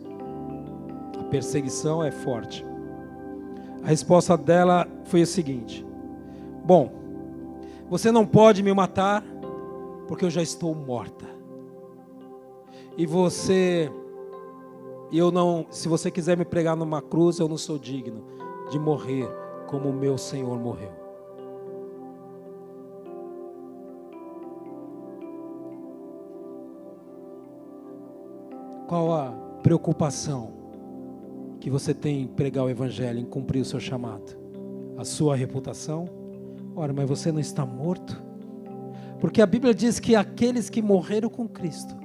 A perseguição é forte. A resposta dela foi o seguinte: bom, você não pode me matar, porque eu já estou morta. Se você quiser me pregar numa cruz, eu não sou digno de morrer como o meu Senhor morreu. Qual a preocupação que você tem em pregar o Evangelho, em cumprir o seu chamado? A sua reputação? Ora, mas você não está morto? Porque a Bíblia diz que aqueles que morreram com Cristo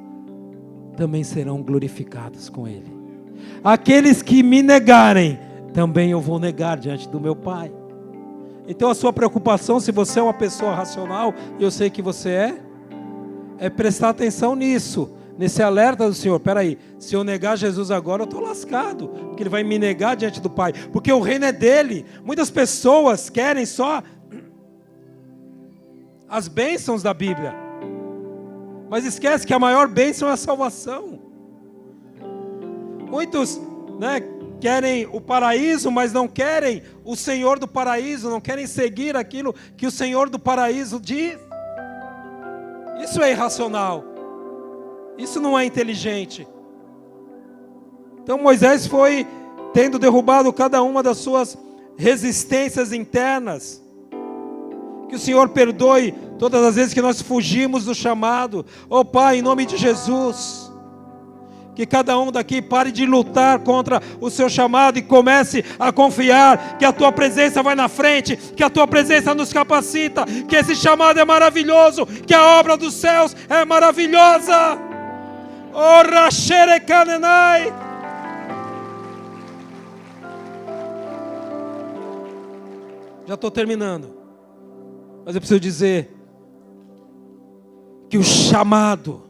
também serão glorificados com Ele. Aqueles que me negarem, também eu vou negar diante do meu Pai. Então a sua preocupação, se você é uma pessoa racional, e eu sei que você é prestar atenção nisso, nesse alerta do Senhor. Peraí, se eu negar Jesus agora, eu estou lascado, porque Ele vai me negar diante do Pai, porque o reino é dele. Muitas pessoas querem só as bênçãos da Bíblia, mas esquece que a maior bênção é a salvação. Muitos querem o paraíso, mas não querem o Senhor do paraíso, não querem seguir aquilo que o Senhor do paraíso diz. Isso é irracional. Isso não é inteligente. Então Moisés foi tendo derrubado cada uma das suas resistências internas. Que o Senhor perdoe todas as vezes que nós fugimos do chamado. Oh Pai, em nome de Jesus, que cada um daqui pare de lutar contra o seu chamado e comece a confiar que a Tua presença vai na frente, que a Tua presença nos capacita, que esse chamado é maravilhoso, que a obra dos céus é maravilhosa. Oh, Rasherekanenai. . Já estou terminando. Mas eu preciso dizer que o chamado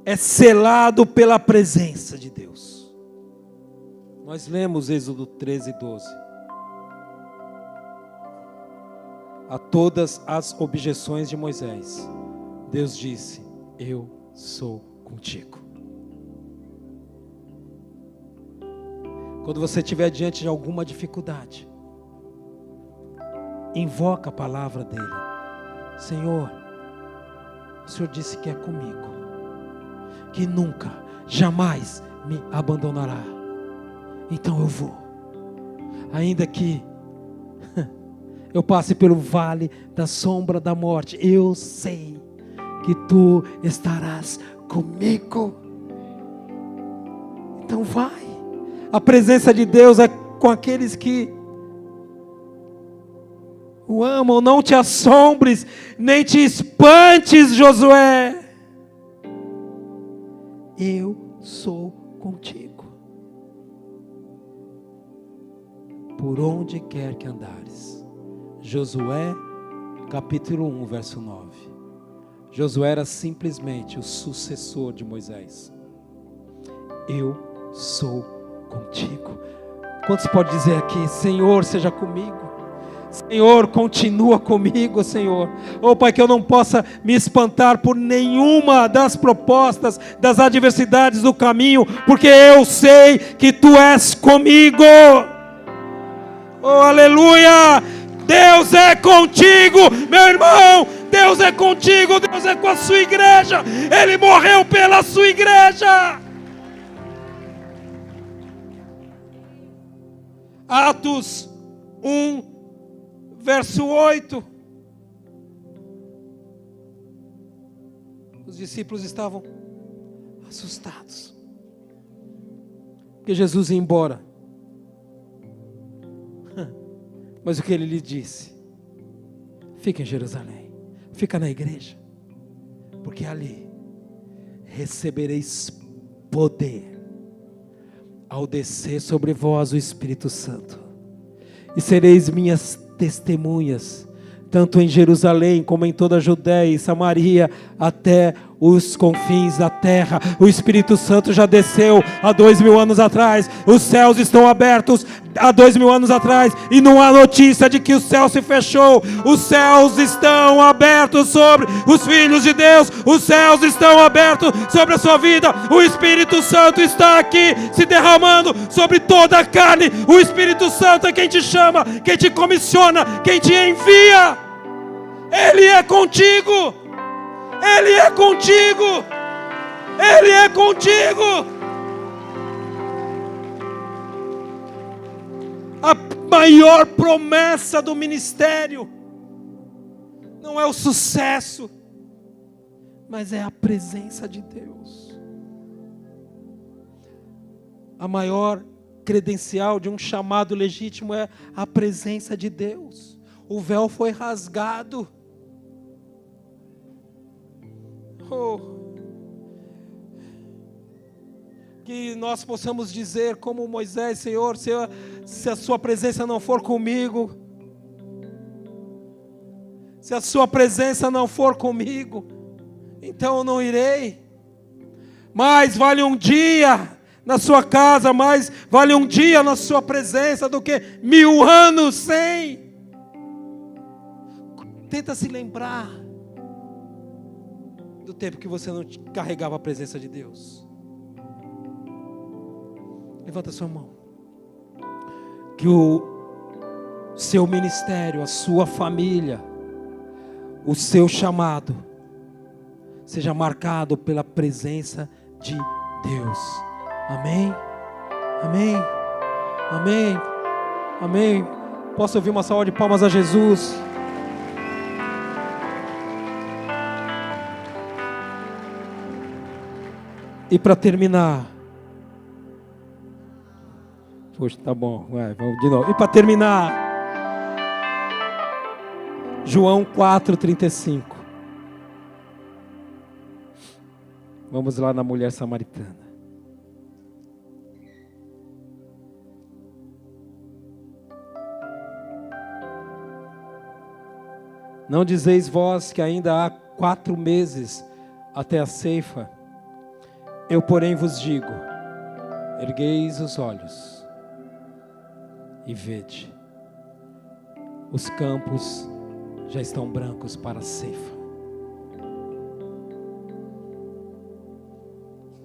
é selado pela presença de Deus. Nós lemos Êxodo 13:12. A todas as objeções de Moisés, Deus disse: eu sou contigo. Quando você estiver diante de alguma dificuldade, invoca a palavra dele. Senhor, o Senhor disse que é comigo, que nunca, jamais me abandonará. Então eu vou, ainda que eu passe pelo vale da sombra da morte, eu sei que tu estarás comigo. Então vai. A presença de Deus é com aqueles que o amam. Não te assombres, nem te espantes, Josué. Eu sou contigo, por onde quer que andares. Josué, capítulo 1, verso 9. Josué era simplesmente o sucessor de Moisés. Eu sou contigo. Quantos podem dizer aqui: Senhor, seja comigo? Senhor, continua comigo, Senhor. Oh Pai, que eu não possa me espantar por nenhuma das propostas, das adversidades do caminho, porque eu sei que Tu és comigo. Oh, aleluia! Deus é contigo, meu irmão. Deus é contigo, Deus é com a sua igreja. Ele morreu pela sua igreja. Atos 1, verso 8. Os discípulos estavam assustados, porque Jesus ia embora. Mas o que ele lhe disse? Fica em Jerusalém, fica na igreja, porque ali recebereis poder ao descer sobre vós o Espírito Santo, e sereis minhas testemunhas, tanto em Jerusalém como em toda a Judéia e Samaria, até os confins da terra. O Espírito Santo já desceu há 2000 anos atrás, os céus estão abertos há 2000 anos atrás, e não há notícia de que o céu se fechou. Os céus estão abertos sobre os filhos de Deus, os céus estão abertos sobre a sua vida. O Espírito Santo está aqui se derramando sobre toda a carne. O Espírito Santo é quem te chama, quem te comissiona, quem te envia. Ele é contigo, Ele é contigo, Ele é contigo. A maior promessa do ministério não é o sucesso, mas é a presença de Deus. A maior credencial de um chamado legítimo é a presença de Deus. O véu foi rasgado. Que nós possamos dizer como Moisés: Senhor, se a sua presença não for comigo, se a sua presença não for comigo, então eu não irei. Mais vale um dia na sua casa, mais vale um dia na sua presença do que 1000 anos sem. Tenta se lembrar do tempo que você não carregava a presença de Deus. Levanta sua mão. Que o seu ministério, a sua família, o seu chamado seja marcado pela presença de Deus. Amém? Amém? Amém? Amém? Posso ouvir uma salva de palmas a Jesus? E para terminar, poxa, tá bom, vamos de novo. E para terminar, João 4,35. Vamos lá na mulher samaritana. Não dizeis vós que ainda há 4 meses até a ceifa? Eu, porém, vos digo: ergueis os olhos e vede, os campos já estão brancos para a ceifa.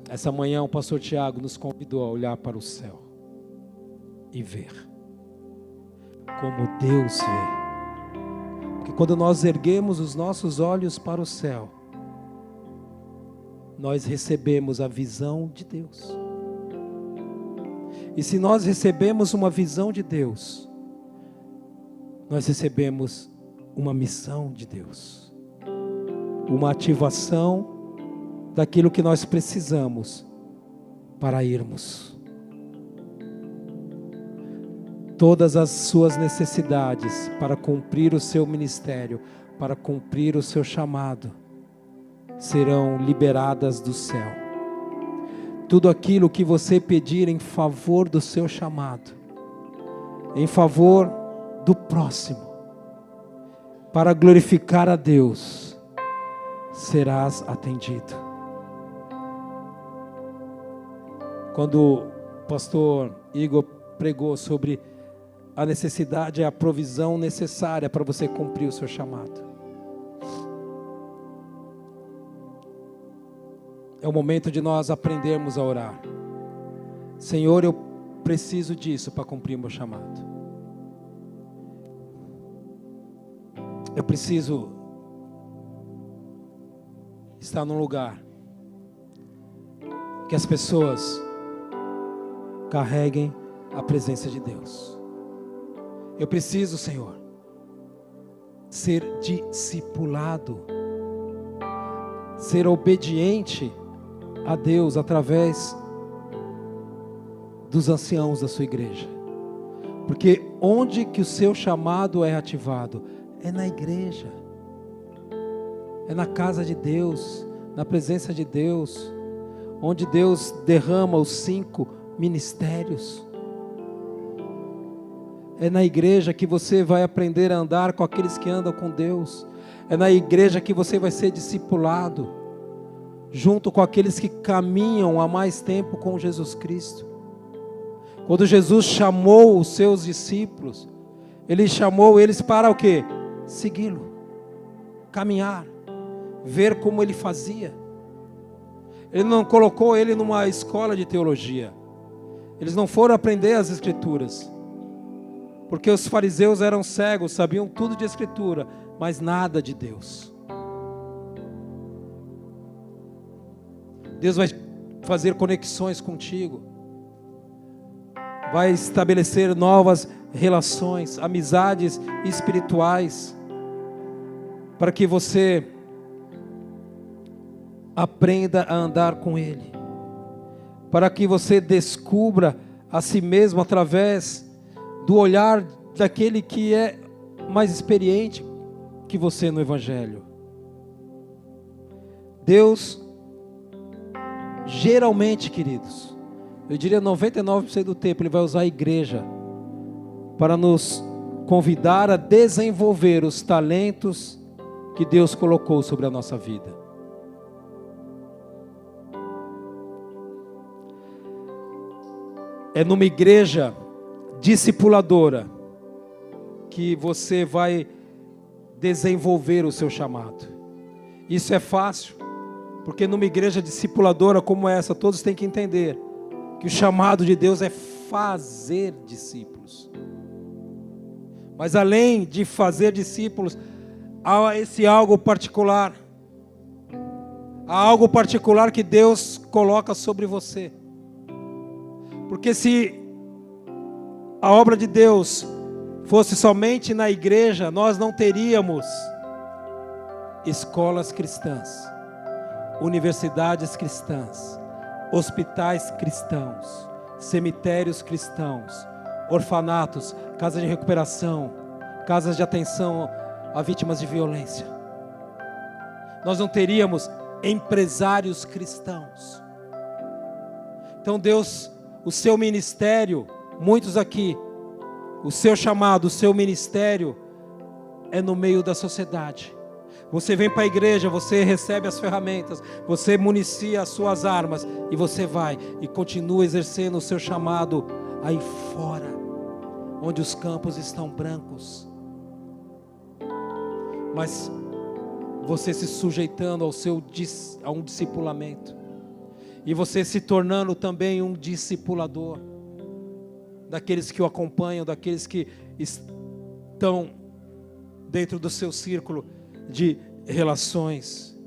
Essa manhã o pastor Tiago nos convidou a olhar para o céu e ver como Deus vê. Porque quando nós erguemos os nossos olhos para o céu, nós recebemos a visão de Deus. E se nós recebemos uma visão de Deus, nós recebemos uma missão de Deus, uma ativação daquilo que nós precisamos para irmos. Todas as suas necessidades para cumprir o seu ministério, para cumprir o seu chamado, serão liberadas do céu. Tudo aquilo que você pedir em favor do seu chamado, em favor do próximo, para glorificar a Deus, serás atendido. Quando o pastor Igor pregou sobre a necessidade, a provisão necessária para você cumprir o seu chamado, é o momento de nós aprendermos a orar. Senhor, eu preciso disso para cumprir o meu chamado. Eu preciso estar num lugar que as pessoas carreguem a presença de Deus. Eu preciso, Senhor, ser discipulado, ser obediente a Deus através dos anciãos da sua igreja. Porque onde que o seu chamado é ativado? É na igreja, é na casa de Deus, na presença de Deus, onde Deus derrama os 5 ministérios. É na igreja que você vai aprender a andar com aqueles que andam com Deus. É na igreja que você vai ser discipulado, junto com aqueles que caminham há mais tempo com Jesus Cristo. Quando Jesus chamou os seus discípulos, Ele chamou eles para o quê? Segui-lo, caminhar, ver como Ele fazia. Ele não colocou ele numa escola de teologia. Eles não foram aprender as Escrituras, porque os fariseus eram cegos, sabiam tudo de Escritura, mas nada de Deus. Deus vai fazer conexões contigo, vai estabelecer novas relações, amizades espirituais, para que você aprenda a andar com Ele, para que você descubra a si mesmo através do olhar daquele que é mais experiente que você no Evangelho. Deus, geralmente, queridos, eu diria 99% do tempo, Ele vai usar a igreja para nos convidar a desenvolver os talentos que Deus colocou sobre a nossa vida. É numa igreja discipuladora que você vai desenvolver o seu chamado. Isso é fácil, porque numa igreja discipuladora como essa, todos têm que entender que o chamado de Deus é fazer discípulos. Mas além de fazer discípulos, há esse algo particular. Há algo particular que Deus coloca sobre você. Porque se a obra de Deus fosse somente na igreja, nós não teríamos escolas cristãs, universidades cristãs, hospitais cristãos, cemitérios cristãos, orfanatos, casas de recuperação, casas de atenção a vítimas de violência. Nós não teríamos empresários cristãos. Então Deus, o seu ministério, muitos aqui, o seu chamado, o seu ministério é no meio da sociedade. Você vem para a igreja, você recebe as ferramentas, você municia as suas armas e você vai e continua exercendo o seu chamado aí fora, onde os campos estão brancos. Mas você se sujeitando a um discipulamento e você se tornando também um discipulador daqueles que o acompanham, daqueles que estão dentro do seu círculo de relações.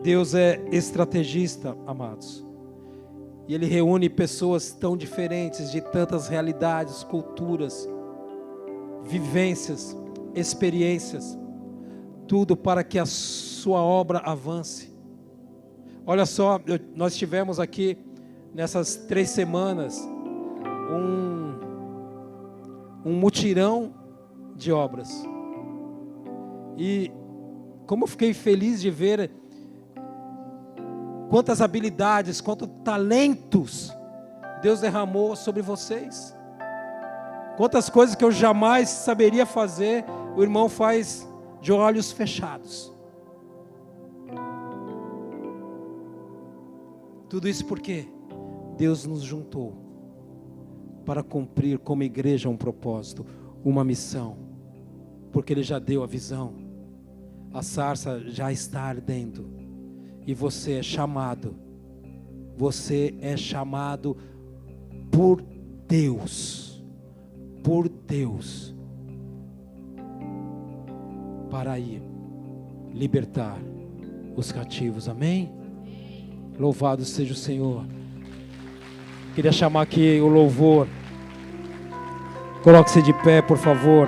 Deus é estrategista, amados, e Ele reúne pessoas tão diferentes, de tantas realidades, culturas, vivências, experiências, tudo para que a sua obra avance. Olha só, nós tivemos aqui nessas 3 semanas um mutirão de obras, e como eu fiquei feliz de ver quantas habilidades, quantos talentos Deus derramou sobre vocês. Quantas coisas que eu jamais saberia fazer, o irmão faz de olhos fechados. Tudo isso porque Deus nos juntou para cumprir como igreja um propósito, uma missão, porque Ele já deu a visão, a sarça já está ardendo, e você é chamado por Deus, para ir libertar os cativos, amém? Louvado seja o Senhor. Queria chamar aqui o louvor. Coloque-se de pé, por favor.